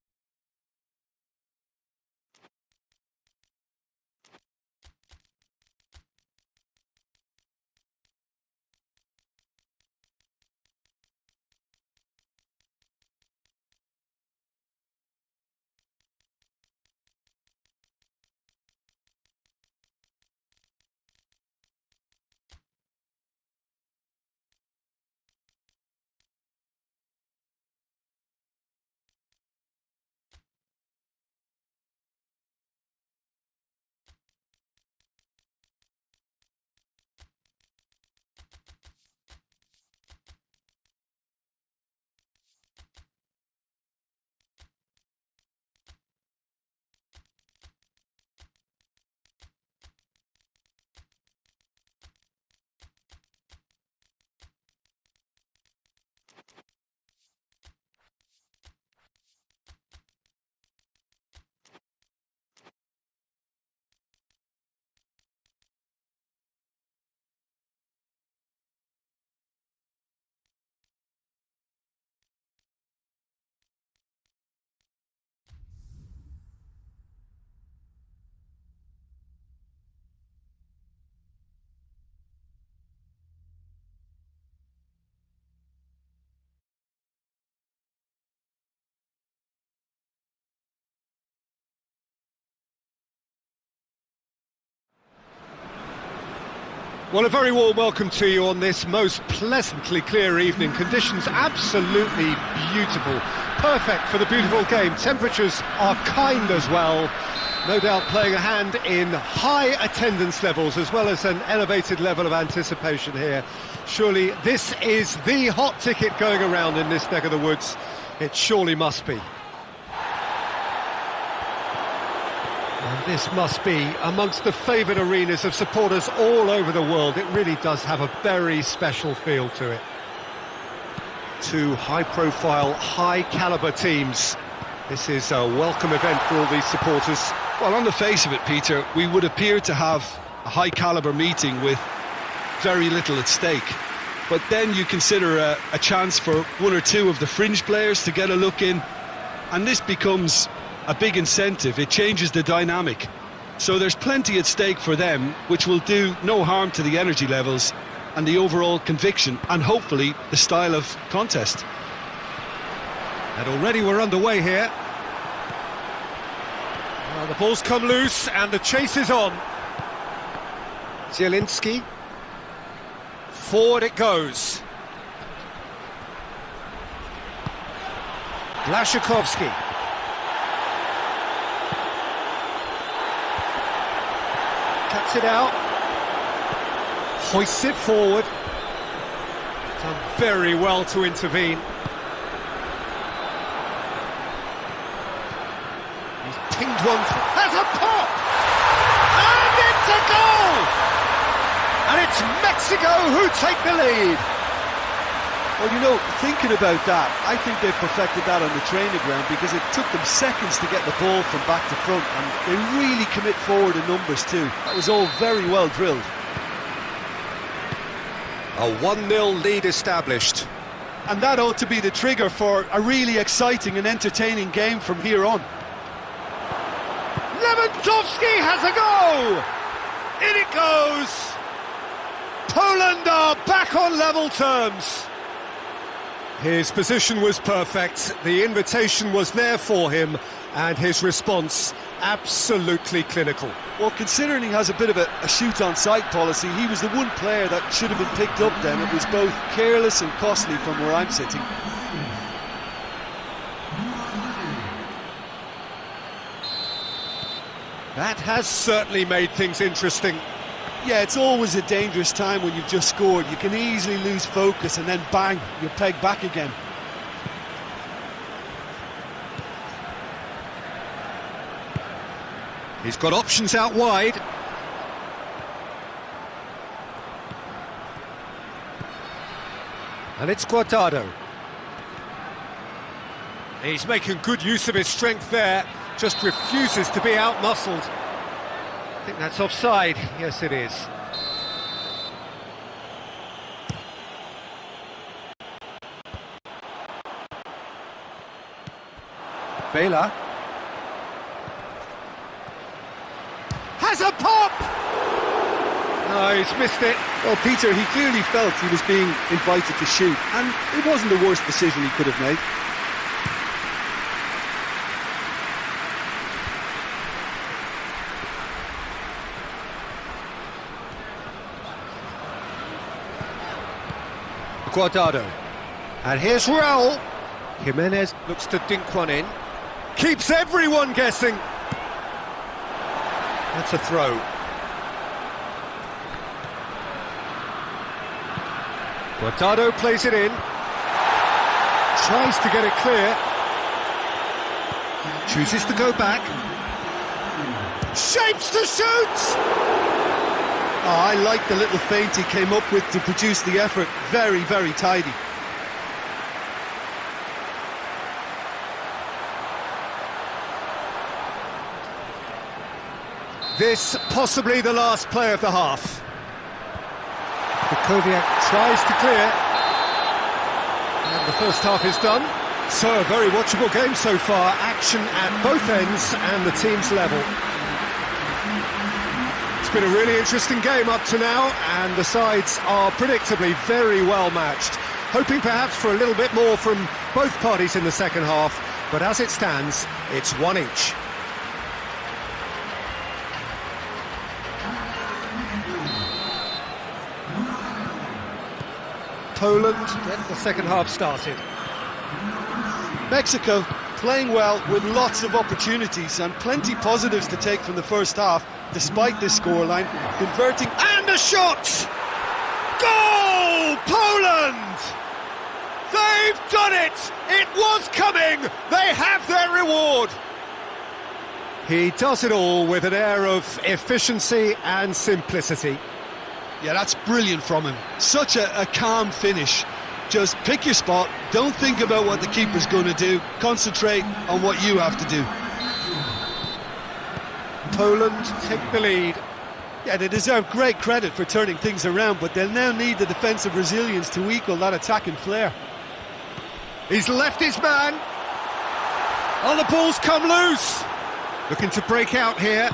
Well, a very warm welcome to you on this most pleasantly clear evening. Conditions absolutely beautiful. Perfect for the beautiful game. Temperatures are kind as well. No doubt playing a hand in high attendance levels as well as an elevated level of anticipation here. Surely this is the hot ticket going around in this neck of the woods. It surely must be. And this must be amongst the favoured arenas of supporters all over the world. It really does have a very special feel to it. Two high-profile, high-calibre teams. This is a welcome event for all these supporters. Well, on the face of it, Peter, we would appear to have a high-calibre meeting with very little at stake. But then you consider a chance for one or two of the fringe players to get a look in, and this becomes a big incentive. It changes the dynamic. So there's plenty at stake for them, which will do no harm to the energy levels. and the overall conviction, and hopefully the style of contest. And already we're underway here. Well, the ball's come loose and the chase is on. Zielinski. Forward it goes. Błaszczykowski. Cuts it out. Hoists it forward. Done very well to intervene. He's pinged one, has a pop! And it's a goal! And it's Mexico who take the lead. Well, you know, thinking about that, I think they perfected that on the training ground because it took them seconds to get the ball from back to front, and they really commit forward in numbers too. That was all very well drilled. A 1-0 lead established. And that ought to be the trigger for a really exciting and entertaining game from here on. Lewandowski has a go! In it goes! Poland are back on level terms. His position was perfect, the invitation was there for him, and his response absolutely clinical. Well, considering he has a bit of a shoot-on-sight policy, he was the one player that should have been picked up then. It was both careless and costly from where I'm sitting. That has certainly made things interesting. Yeah, it's always a dangerous time when you've just scored. You can easily lose focus and then bang, you're pegged back again. He's got options out wide. And it's Guardado. He's making good use of his strength there, just refuses to be out-muscled. I think that's offside. Yes, it is. Vela. Has a pop! No, he's missed it. Well, Peter, he clearly felt he was being invited to shoot, and it wasn't the worst decision he could have made. Guardado. And here's Raul. Jimenez looks to dink one in. Keeps everyone guessing. That's a throw. Guardado plays it in. Tries to get it clear. Chooses to go back. Shapes to shoot! Oh, I like the little feint he came up with to produce the effort. Very, very tidy. This possibly the last play of the half. Koviak tries to clear. And the first half is done. So a very watchable game so far. Action at both ends and the team's level. It's been a really interesting game up to now, and the sides are predictably very well matched. Hoping perhaps for a little bit more from both parties in the second half, but as it stands, it's one each. Poland get the second half started. Mexico playing well with lots of opportunities and plenty positives to take from the first half, despite this scoreline, converting... And a shot! Goal! Poland! They've done it! It was coming! They have their reward! He does it all with an air of efficiency and simplicity. Yeah, that's brilliant from him. Such a calm finish. Just pick your spot, don't think about what the keeper's going to do, concentrate on what you have to do. Poland take the lead. Yeah, they deserve great credit for turning things around, but they'll now need the defensive resilience to equal that attacking flair. He's left his man. Oh, the ball's come loose. Looking to break out here.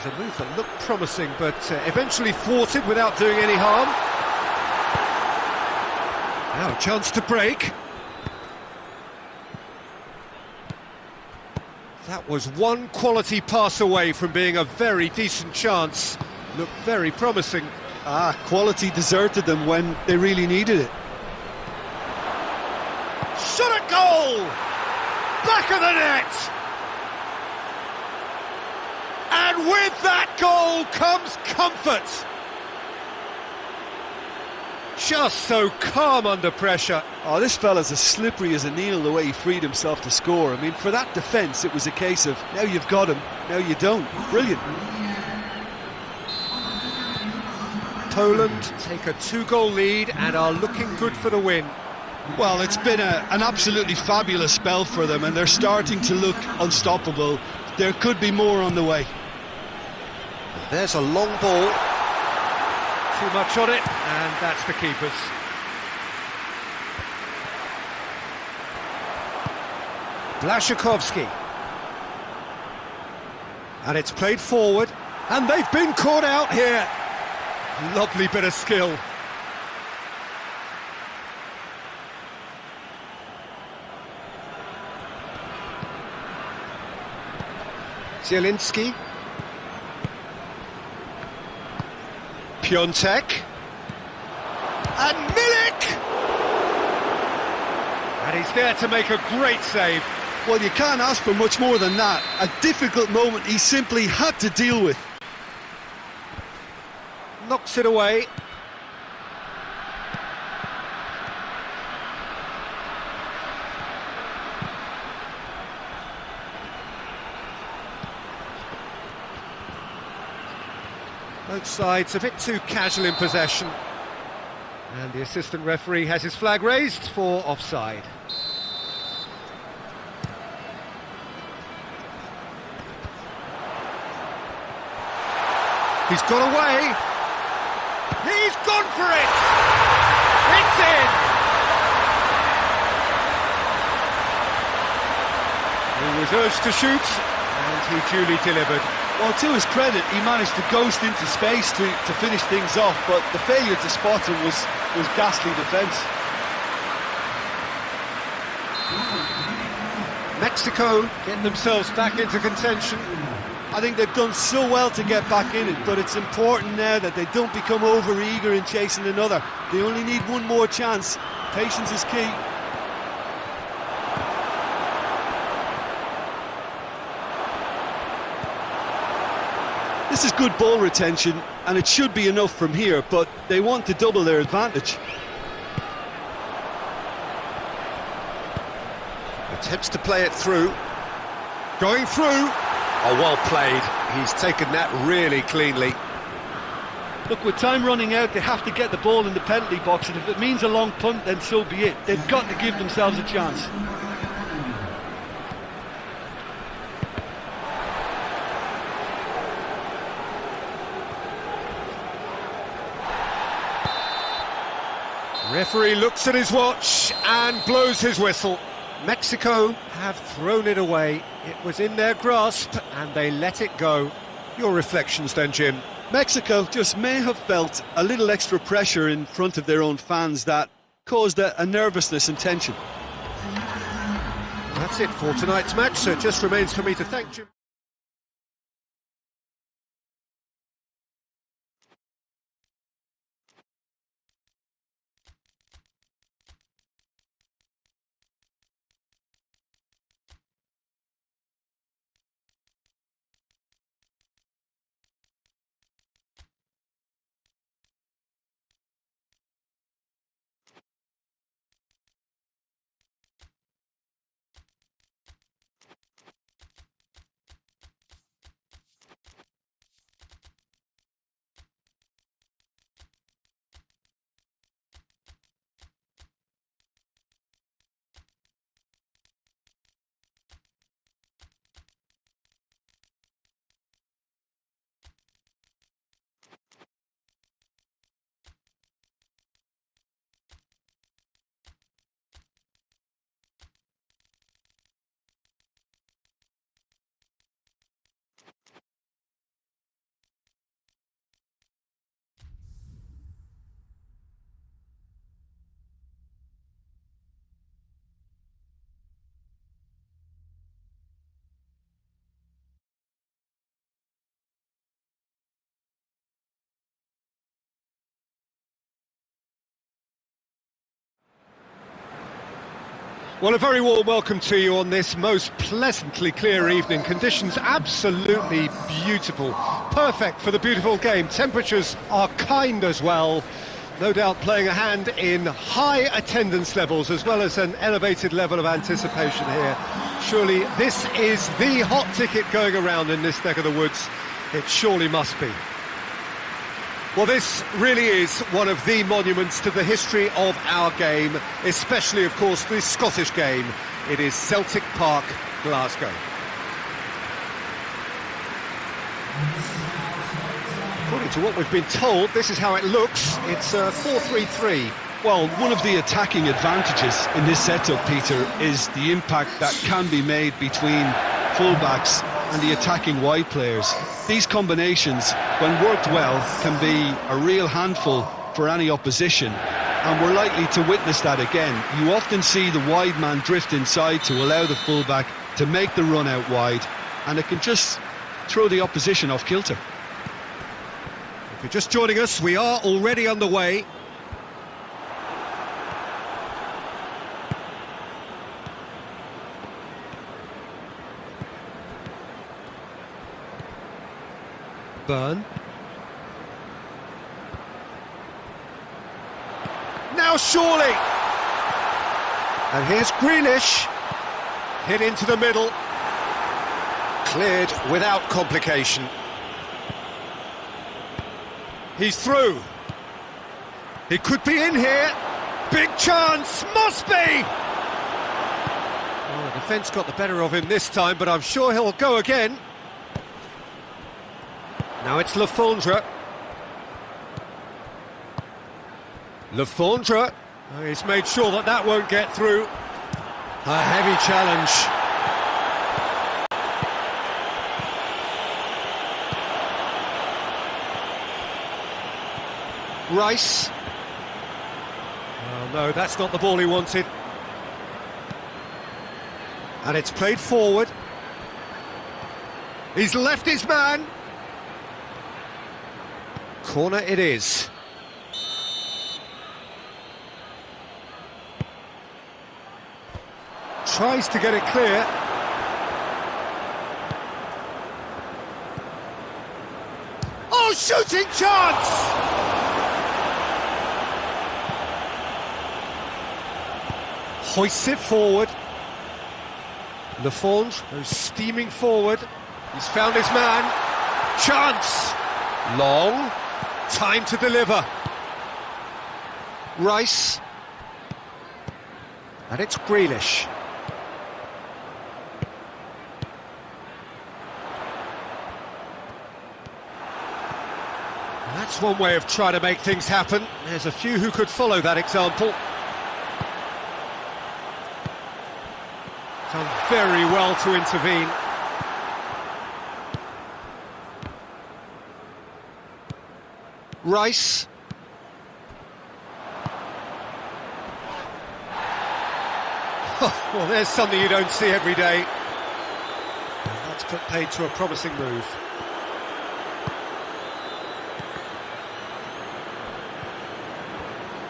was a move that looked promising, but eventually thwarted without doing any harm. Now a chance to break. That was one quality pass away from being a very decent chance. Looked very promising. Quality deserted them when they really needed it. Shot at goal! Back of the net! And with that goal comes comfort. Just so calm under pressure. Oh, this fella's as slippery as a needle the way he freed himself to score. I mean, for that defence, it was a case of, now you've got him, now you don't. Brilliant. Poland take a 2-goal lead and are looking good for the win. Well, it's been an absolutely fabulous spell for them, and they're starting to look unstoppable. There could be more on the way. There's a long ball. Too much on it, and that's the keeper's. Błaszczykowski. And it's played forward, and they've been caught out here. Lovely bit of skill. Zielinski. Piontek. And Milik! And he's there to make a great save. Well, you can't ask for much more than that. A difficult moment he simply had to deal with. Knocks it away. Both sides a bit too casual in possession. And the assistant referee has his flag raised for offside. He's got away. He's gone for it! It's in! He was urged to shoot, and he duly delivered. Well, to his credit, he managed to ghost into space to finish things off, but the failure to spot him was ghastly defence. Mexico getting themselves back into contention. I think they've done so well to get back in it, but it's important now that they don't become over-eager in chasing another. They only need one more chance. Patience is key. This is good ball retention, and it should be enough from here, but they want to double their advantage. Attempts to play it through. Going through. Oh, well played. He's taken that really cleanly. Look, with time running out, they have to get the ball in the penalty box, and if it means a long punt, then so be it. They've got to give themselves a chance. Referee looks at his watch and blows his whistle. Mexico have thrown it away. It was in their grasp and they let it go. Your reflections then, Jim? Mexico just may have felt a little extra pressure in front of their own fans that caused a nervousness and tension. That's it for tonight's match, so it just remains for me to thank Jim. Well, a very warm welcome to you on this most pleasantly clear evening. Conditions absolutely beautiful. Perfect for the beautiful game. Temperatures are kind as well. No doubt playing a hand in high attendance levels as well as an elevated level of anticipation here. Surely this is the hot ticket going around in this neck of the woods. It surely must be. Well, this really is one of the monuments to the history of our game, especially, of course, the Scottish game. It is Celtic Park, Glasgow. According to what we've been told, this is how it looks. It's 4-3-3. Well, one of the attacking advantages in this setup, Peter, is the impact that can be made between fullbacks and the attacking wide players. These combinations, when worked well, can be a real handful for any opposition, and we're likely to witness that again. You often see the wide man drift inside to allow the fullback to make the run out wide, and it can just throw the opposition off kilter. If you're just joining us, we are already underway. Burn. Now surely! And here's Grealish. Hit into the middle. Cleared without complication. He's through. He could be in here. Big chance, must be! Oh, the defence got the better of him this time, but I'm sure he'll go again. Now it's Lefondre. Lefondre. Oh, he's made sure that that won't get through. A heavy challenge. Rice. Oh no, that's not the ball he wanted. And it's played forward. He's left his man. Corner it is. Tries to get it clear. Oh, shooting chance! Hoists it forward. Lefondre goes steaming forward. He's found his man. Chance! Long. Time to deliver. Rice. And it's Grealish. That's one way of trying to make things happen. There's a few who could follow that example. Done very well to intervene. Rice. Well, there's something you don't see every day. And that's put paid to a promising move.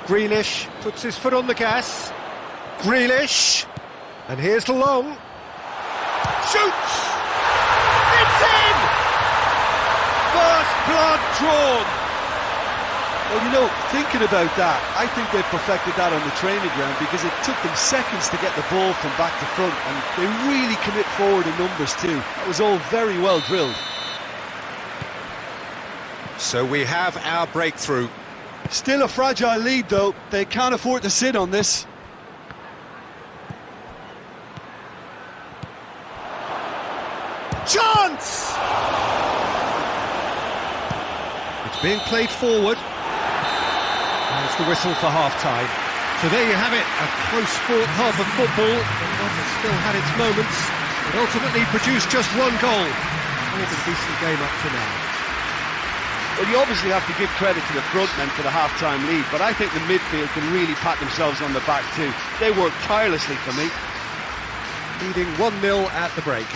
Grealish puts his foot on the gas. Grealish. And here's Long. Shoots! It's in! First blood drawn. Well, you know, thinking about that, I think they perfected that on the training ground because it took them seconds to get the ball from back to front, and they really commit forward in numbers too. That was all very well drilled. So we have our breakthrough. Still a fragile lead though, they can't afford to sit on this. Chance! It's being played forward. There's the whistle for half-time. So there you have it, a close-fought half of football. It has still had its moments. It ultimately produced just one goal. More than a decent game up to now. Well, you obviously have to give credit to the front men for the half-time lead, but I think the midfield can really pat themselves on the back too. They worked tirelessly for me. Leading 1-0 at the break.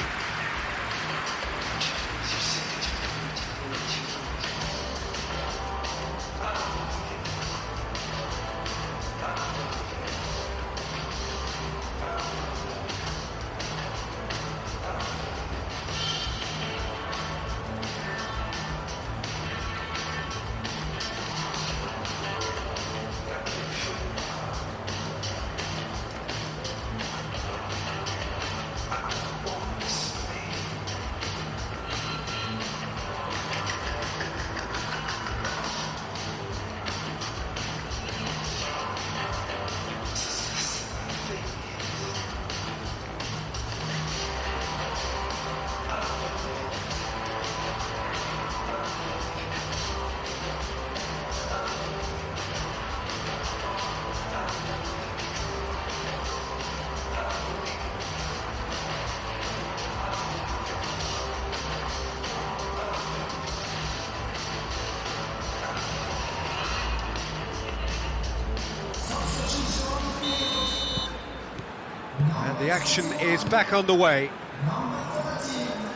The action is back underway.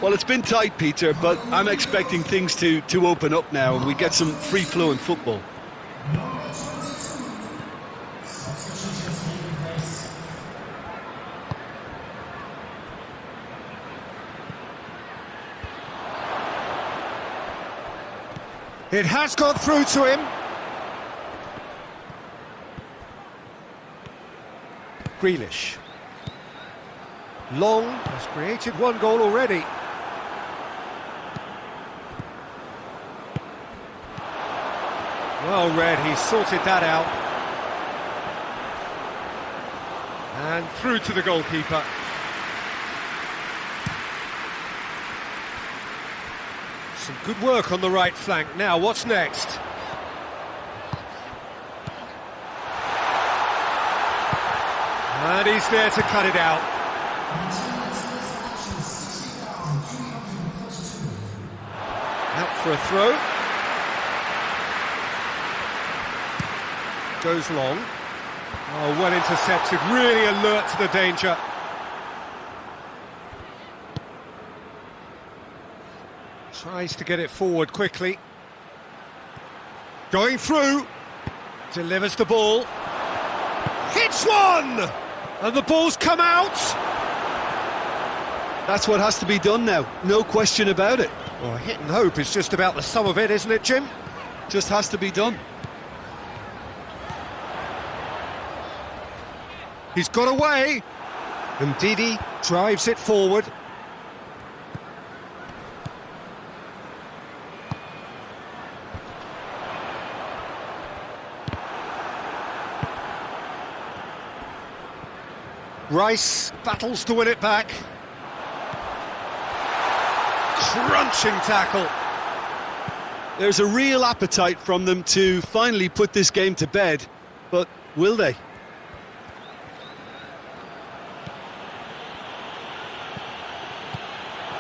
Well, it's been tight, Peter, but I'm expecting things to open up now and we get some free-flowing football. It has got through to him. Grealish. Long has created one goal already. Well read, he sorted that out. And through to the goalkeeper. Some good work on the right flank. Now, what's next? And he's there to cut it out. Out for a throw. Goes long. Oh, well intercepted, really alert to the danger. Tries to get it forward quickly. Going through. Delivers the ball. Hits one! And the ball's come out. That's what has to be done now, no question about it. Well, hit and hope is just about the sum of it, isn't it, Jim? Just has to be done. He's got away. And Didi drives it forward. Rice battles to win it back. Crunching tackle. There's a real appetite from them to finally put this game to bed, but will they?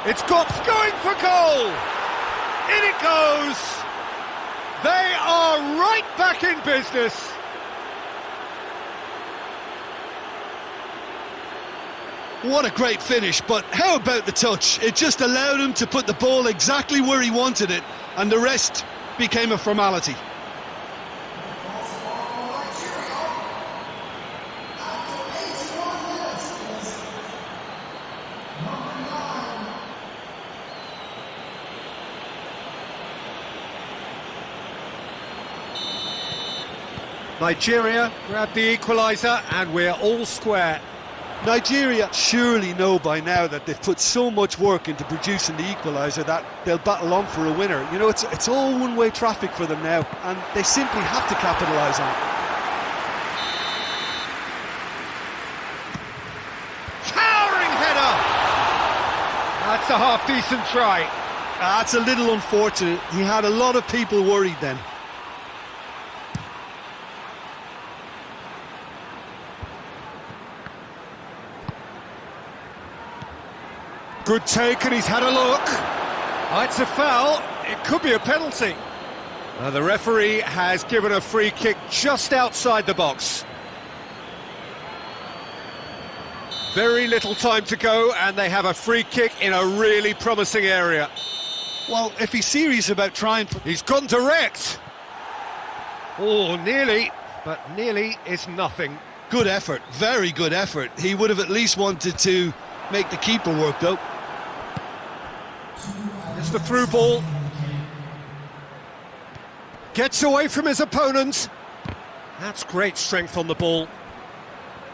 It's got going for goal. In it goes. They are right back in business. What a great finish, but how about the touch? It just allowed him to put the ball exactly where he wanted it, and the rest became a formality. Nigeria grabbed the equaliser, and we're all square. Nigeria surely know by now that they've put so much work into producing the equaliser that they'll battle on for a winner. You know, it's all one-way traffic for them now, and they simply have to capitalise on it. Towering header! That's a half-decent try. That's a little unfortunate. He had a lot of people worried then. Good take, and he's had a look. Oh, it's a foul. It could be a penalty. The referee has given a free kick just outside the box. Very little time to go, and they have a free kick in a really promising area. Well, if he's serious about trying... He's gone direct. Oh, nearly, but nearly is nothing. Good effort, very good effort. He would have at least wanted to make the keeper work, though. It's the through ball. Gets away from his opponent. That's great strength on the ball.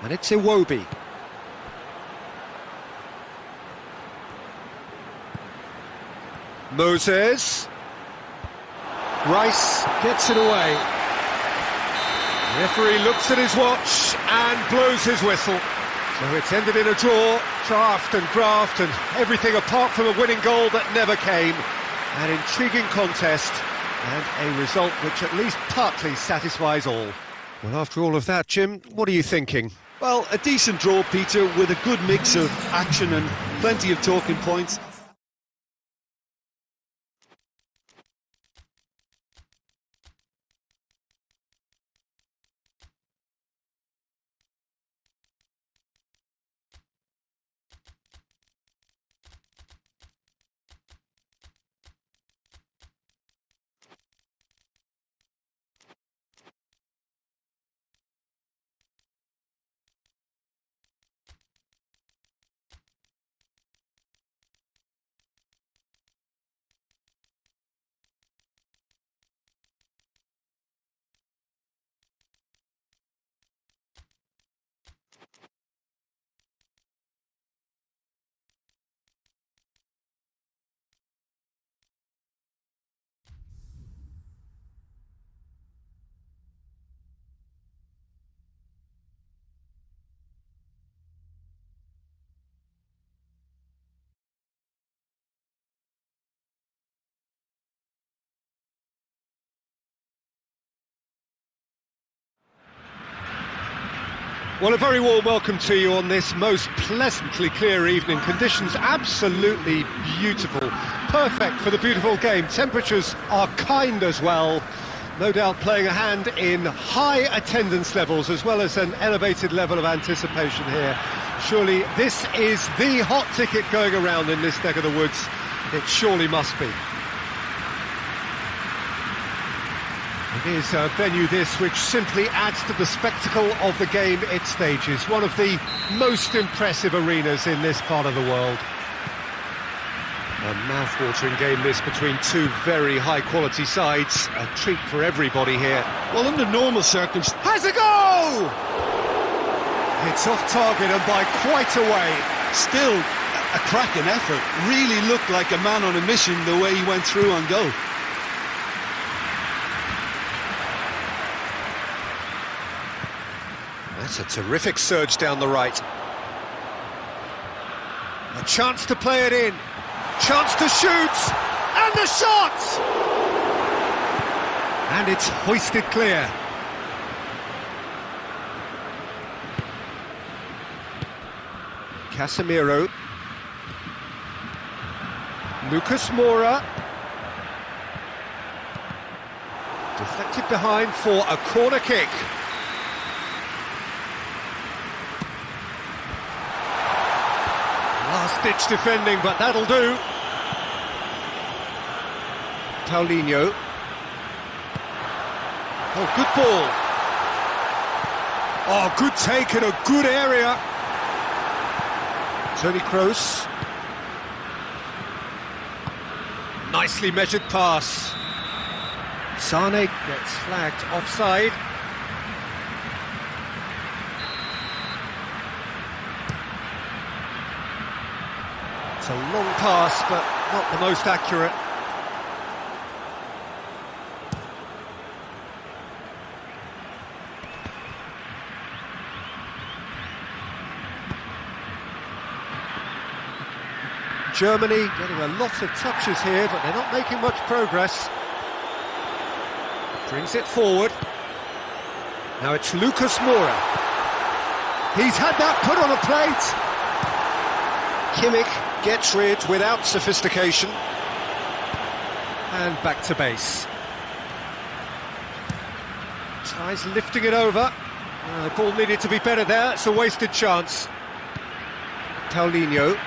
And it's Iwobi. Moses. Rice gets it away. The referee looks at his watch and blows his whistle. So it's ended in a draw, draft and graft and everything apart from a winning goal that never came. An intriguing contest and a result which at least partly satisfies all. Well, after all of that, Jim, what are you thinking? Well, a decent draw, Peter, with a good mix of action and plenty of talking points. Well, a very warm welcome to you on this most pleasantly clear evening. Conditions absolutely beautiful, perfect for the beautiful game. Temperatures are kind as well, no doubt playing a hand in high attendance levels as well as an elevated level of anticipation here. Surely this is the hot ticket going around in this neck of the woods. It surely must be. It is a venue this which simply adds to the spectacle of the game it stages. One of the most impressive arenas in this part of the world. A mouth-watering game this between two very high-quality sides. A treat for everybody here. Well, under normal circumstances... Has a goal! It's off target and by quite a way. Still a cracking effort. Really looked like a man on a mission the way he went through on goal. That's a terrific surge down the right. A chance to play it in. Chance to shoot! And the shot! And it's hoisted clear. Casemiro. Lucas Moura. Deflected behind for a corner kick. Last-ditch defending, but that'll do. Paulinho. Oh, good ball. Oh, good take in a good area. Toni Kroos. Nicely measured pass. Sane gets flagged offside. It's a long pass, but not the most accurate. Germany getting a lot of touches here, but they're not making much progress. Brings it forward. Now it's Lucas Moura. He's had that put on a plate. Kimmich gets rid without sophistication. And back to base. Tries lifting it over. The ball needed to be better there. It's a wasted chance. Paulinho.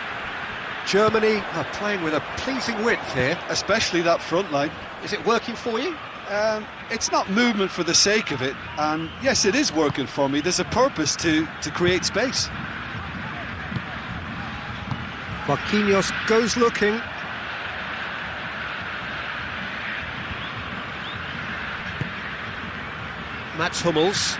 Germany are playing with a pleasing width here. Especially that front line. Is it working for you? It's not movement for the sake of it, and yes, it is working for me. There's a purpose to create space. Marquinhos goes looking. Mats Hummels.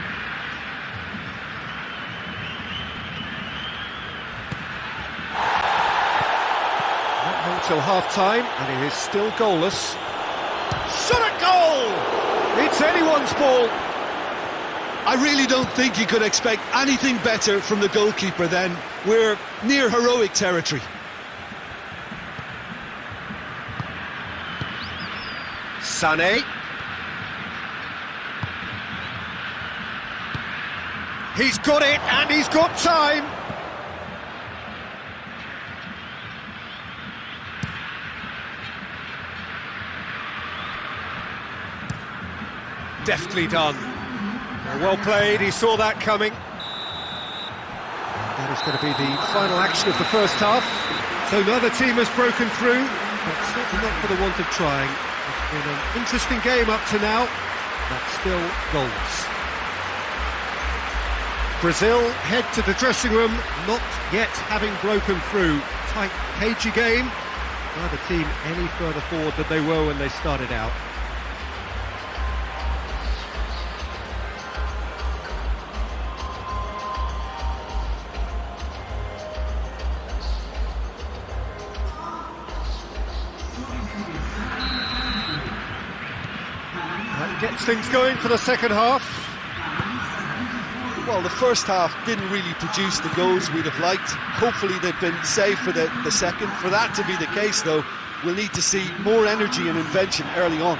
Not long till half-time, and it is still goalless. Shot at goal! It's anyone's ball. I really don't think you could expect anything better from the goalkeeper then. We're near heroic territory. Sané. He's got it, and he's got time. Deftly done. Well played, he saw that coming. That is going to be the final action of the first half. So neither team has broken through, but certainly not for the want of trying. It's been an interesting game up to now, but still goalless. Brazil head to the dressing room, not yet having broken through. Tight, cagey game. Neither team any further forward than they were when they started out. Gets things going for the second half. Well, the first half didn't really produce the goals we'd have liked. Hopefully they've been saved for the second. For that to be the case, though, we'll need to see more energy and invention early on.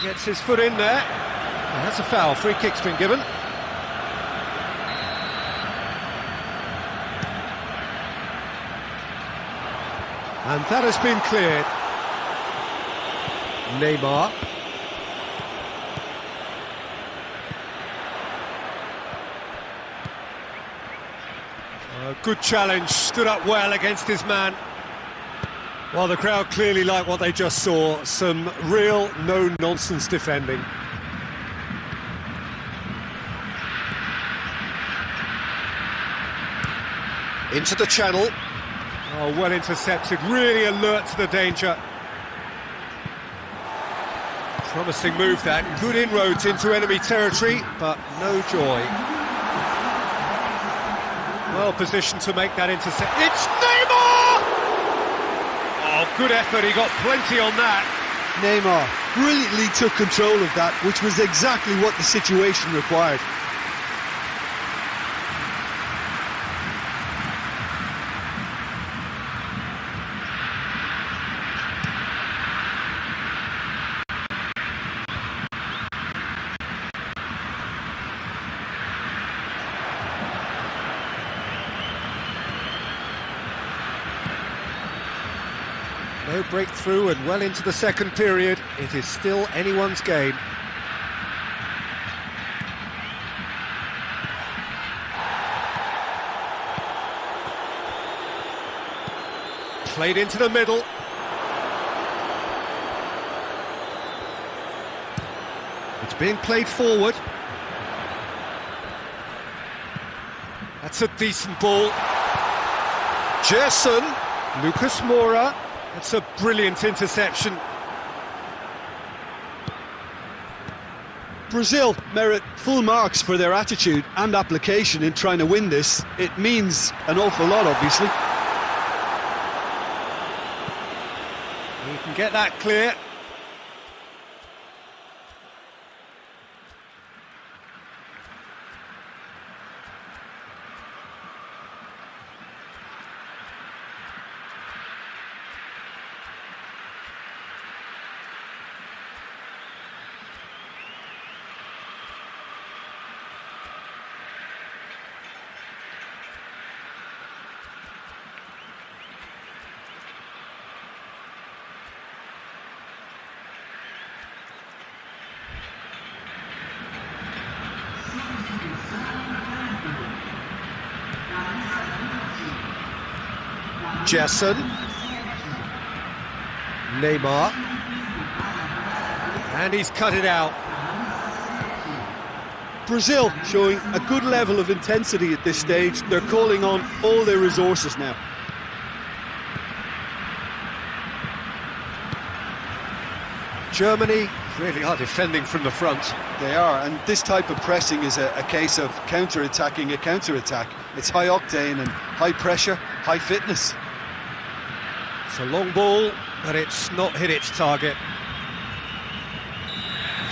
Gets his foot in there. And that's a foul. Free kick's been given. And that has been cleared. Neymar. Good challenge, stood up well against his man. Well, the crowd clearly like what they just saw. Some real no-nonsense defending. Into the channel. Oh, well intercepted, really alert to the danger. Promising move that, good inroads into enemy territory, but no joy. Well positioned to make that intercept. It's Neymar! Oh, good effort, he got plenty on that. Neymar brilliantly took control of that, which was exactly what the situation required. No breakthrough and well into the second period. It is still anyone's game. Played into the middle. It's being played forward. That's a decent ball. Gerson, Lucas Moura. That's a brilliant interception. Brazil merit full marks for their attitude and application in trying to win this. It means an awful lot, obviously. He can get that clear. Gerson, Neymar, and he's cut it out. Brazil showing a good level of intensity at this stage. They're calling on all their resources now. Germany really are defending from the front. They are, and this type of pressing is a case of counter-attacking a counter-attack. It's high octane and high pressure, high fitness. It's a long ball, but it's not hit its target.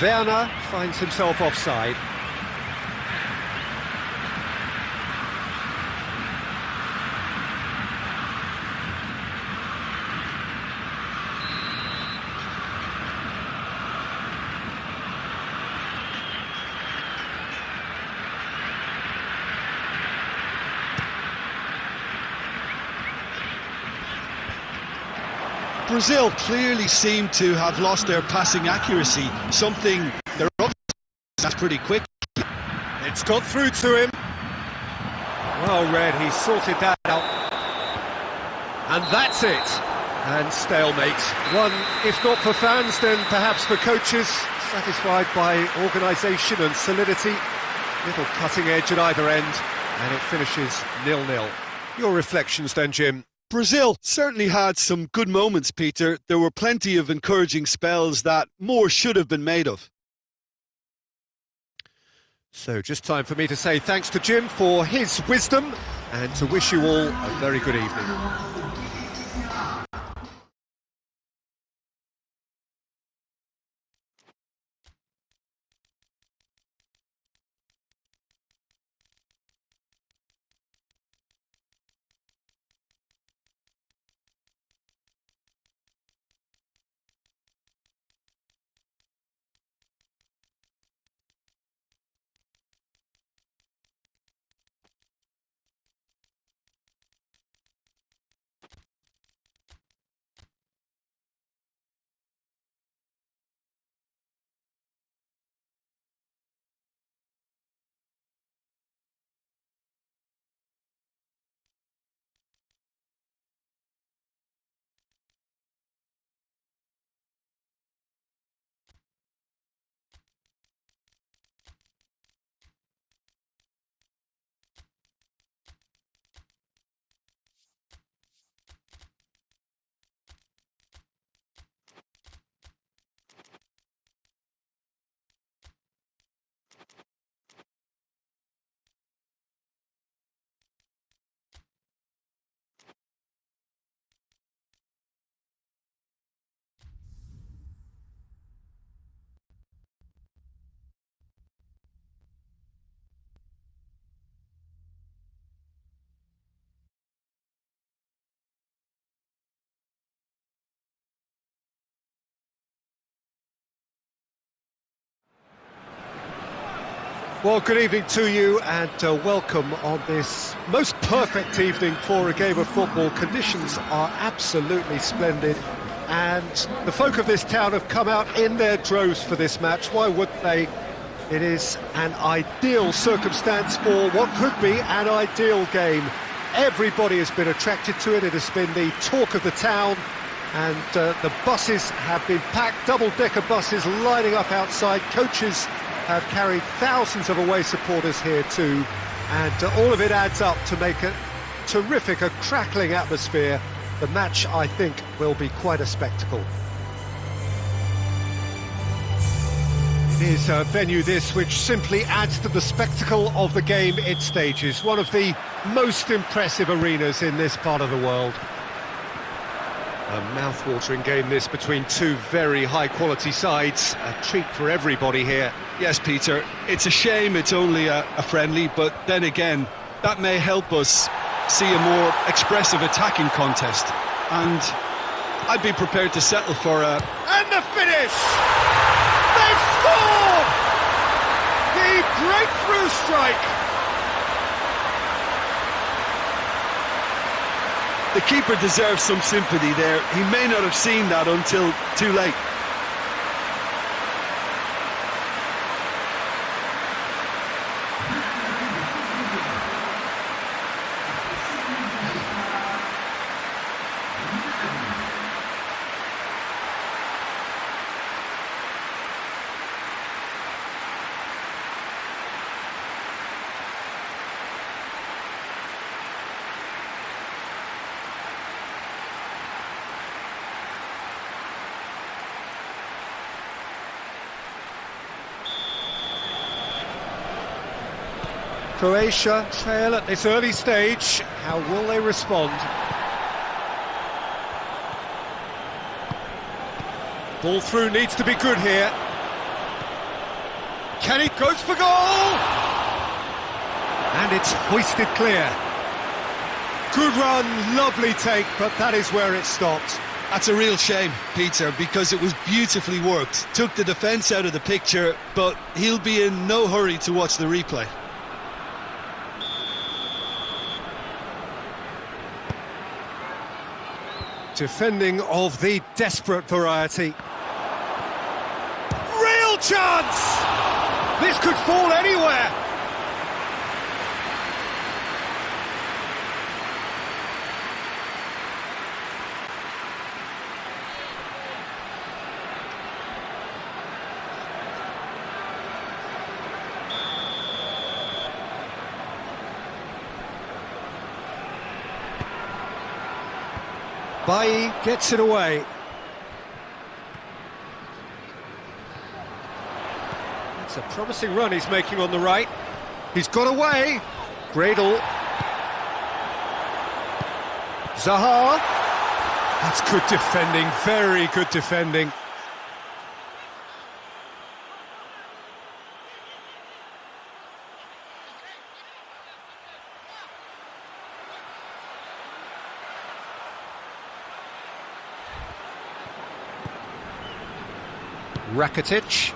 Werner finds himself offside. Brazil clearly seem to have lost their passing accuracy, something they're up to pretty quick. It's got through to him. Well read, he sorted that out. And that's it. And stalemate. One, if not for fans, then perhaps for coaches, satisfied by organisation and solidity. Little cutting edge at either end, and it finishes 0-0. Your reflections then, Jim? Brazil certainly had some good moments, Peter. There were plenty of encouraging spells that more should have been made of. So just time for me to say thanks to Jim for his wisdom and to wish you all a very good evening. Well, good evening to you and welcome on this most perfect evening for a game of football. Conditions are absolutely splendid and the folk of this town have come out in their droves for this match. Why wouldn't they? It is an ideal circumstance for what could be an ideal game. Everybody has been attracted to it. It has been the talk of the town, and the buses have been packed, double-decker buses lining up outside. Coaches have carried thousands of away supporters here too, and all of it adds up to make a terrific, a crackling atmosphere. The match, I think, will be quite a spectacle. It is a venue this which simply adds to the spectacle of the game it stages. One of the most impressive arenas in this part of the world. A mouth-watering game this between two very high-quality sides. A treat for everybody here. Yes, Peter, it's a shame it's only a friendly, but then again, that may help us see a more expressive attacking contest. And I'd be prepared to settle for a... And the finish! They've scored! The breakthrough strike! The keeper deserves some sympathy there. He may not have seen that until too late. Croatia trail at this early stage. How will they respond? Ball through needs to be good here. Can it goes for goal? And it's hoisted clear. Good run, lovely take, but that is where it stopped. That's a real shame, Peter, because it was beautifully worked. Took the defence out of the picture, but he'll be in no hurry to watch the replay. Defending of the desperate variety. Real chance! This could fall anywhere! Bailly gets it away. It's a promising run he's making on the right. He's got away. Gradle. Zaha. That's good defending, very good defending. Rakitic,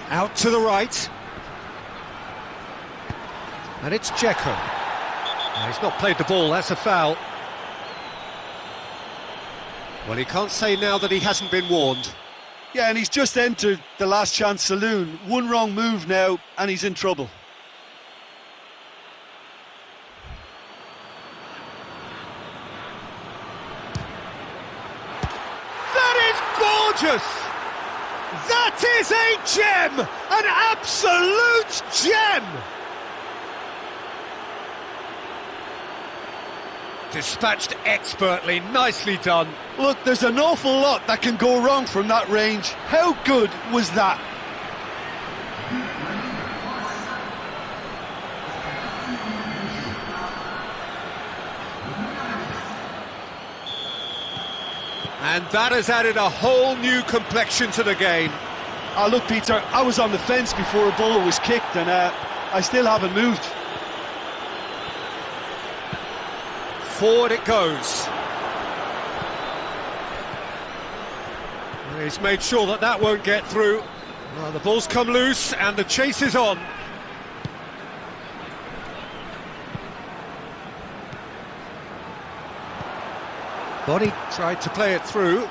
out to the right, and it's Dzeko. No, he's not played the ball, that's a foul. Well, he can't say now that he hasn't been warned. Yeah, and he's just entered the last chance saloon. One wrong move now, and he's in trouble. That is gorgeous! That is a gem! An absolute gem! Dispatched expertly, nicely done. Look, there's an awful lot that can go wrong from that range. How good was that? And that has added a whole new complexion to the game. Look, Peter, I was on the fence before a ball was kicked, and I still haven't moved. Forward it goes. He's made sure that that won't get through. Well, the ball's come loose and the chase is on. Body tried to play it through.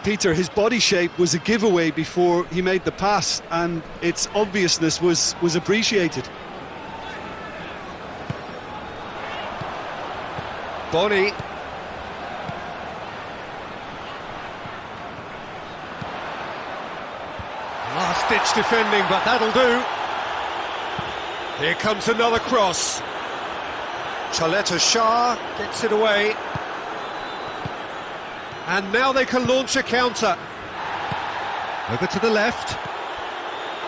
Peter, his body shape was a giveaway before he made the pass, and its obviousness was appreciated. Body. Last-ditch defending, but that'll do. Here comes another cross. Chaleta Shah gets it away. And now they can launch a counter. Over to the left.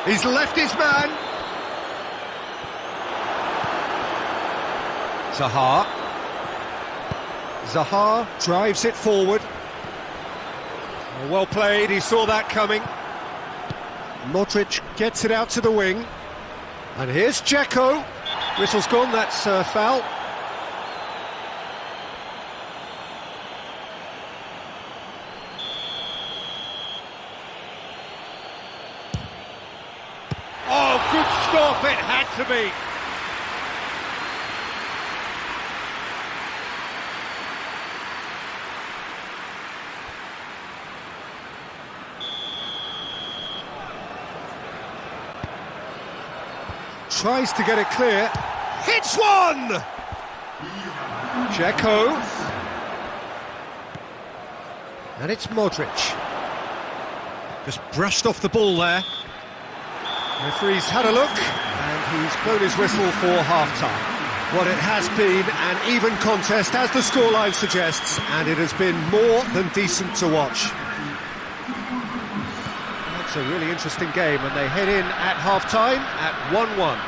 He's left his man. Zaha. Zaha drives it forward. Well played, he saw that coming. Modric gets it out to the wing. And here's Dzeko. Whistle's gone, that's foul. Oh, good stop, it had to be. Tries to get it clear, hits one! Dzeko. And it's Modric. Just brushed off the ball there. Referee's had a look, and he's blown his whistle for half-time. What it has been an even contest, as the scoreline suggests, and it has been more than decent to watch. It's a really interesting game, and they head in at half-time at 1-1.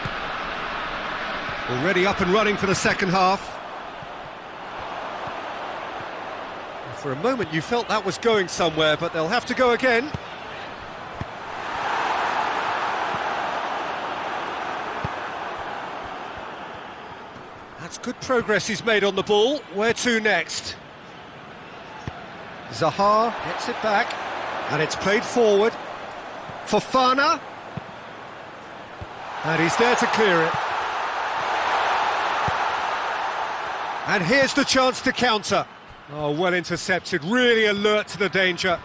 Already up and running for the second half. For a moment you felt that was going somewhere, but they'll have to go again. That's good progress he's made on the ball. Where to next? Zaha gets it back, and it's played forward. Fofana, and he's there to clear it. And here's the chance to counter. Oh, well intercepted, really alert to the danger.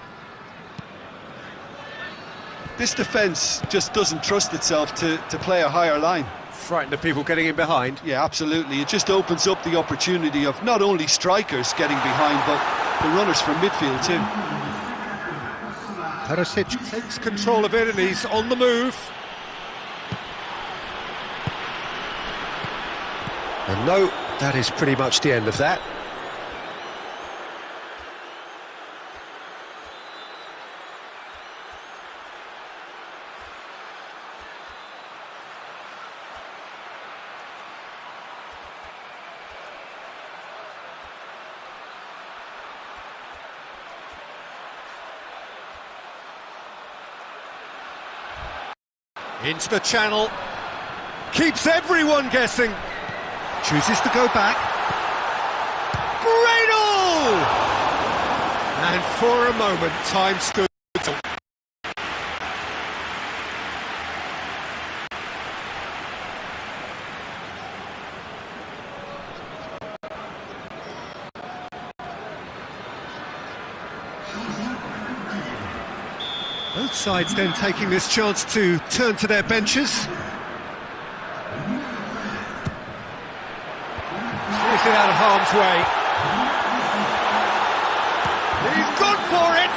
This defence just doesn't trust itself to play a higher line. Frightened of people getting in behind. Yeah, absolutely. It just opens up the opportunity of not only strikers getting behind, but the runners from midfield too. Perisic takes control of it and he's on the move. And no, that is pretty much the end of that. Into the channel, keeps everyone guessing, chooses to go back, Cradle! And for a moment, time stood still. Both sides then taking this chance to turn to their benches. Steers it out of harm's way. He's gone for it!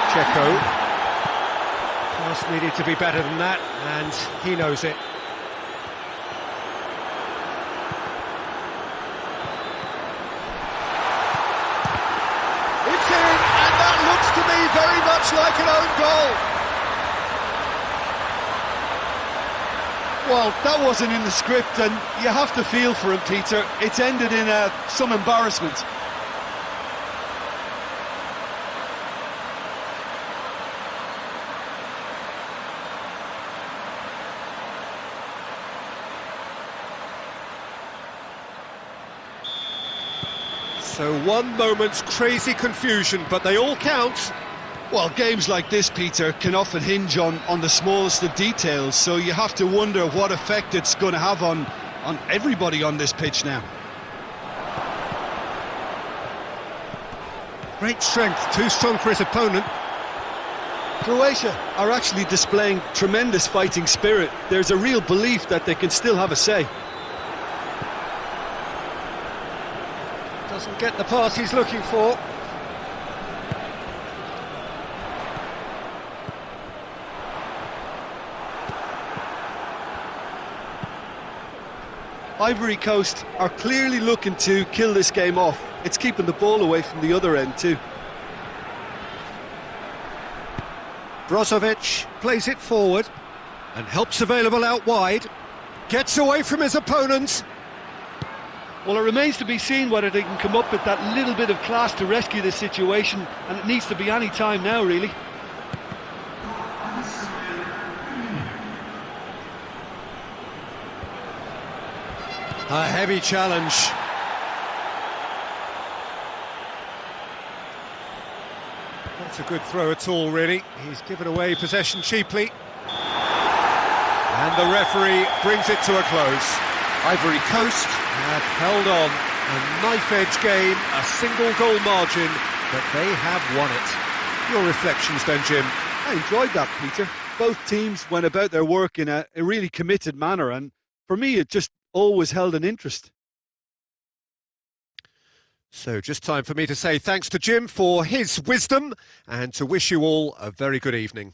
Dzeko. Pass needed to be better than that, and he knows it. To me, very much like an own goal. Well, that wasn't in the script, and you have to feel for him, Peter. It's ended in some embarrassment. So one moment's crazy confusion, but they all count. Well, games like this, Peter, can often hinge on the smallest of details, so you have to wonder what effect it's going to have on everybody on this pitch now. Great strength, too strong for his opponent. Croatia are actually displaying tremendous fighting spirit. There's a real belief that they can still have a say. Doesn't get the pass he's looking for. Ivory Coast are clearly looking to kill this game off. It's keeping the ball away from the other end too. Brozovic plays it forward and helps available out wide. Gets away from his opponents. Well, it remains to be seen whether they can come up with that little bit of class to rescue this situation, and it needs to be any time now, really. A heavy challenge. Not a good throw at all, really. He's given away possession cheaply. And the referee brings it to a close. Ivory Coast have held on. A knife-edge game, a single-goal margin, but they have won it. Your reflections then, Jim? I enjoyed that, Peter. Both teams went about their work in a really committed manner, and for me, it just always held an interest. So just time for me to say thanks to Jim for his wisdom and to wish you all a very good evening.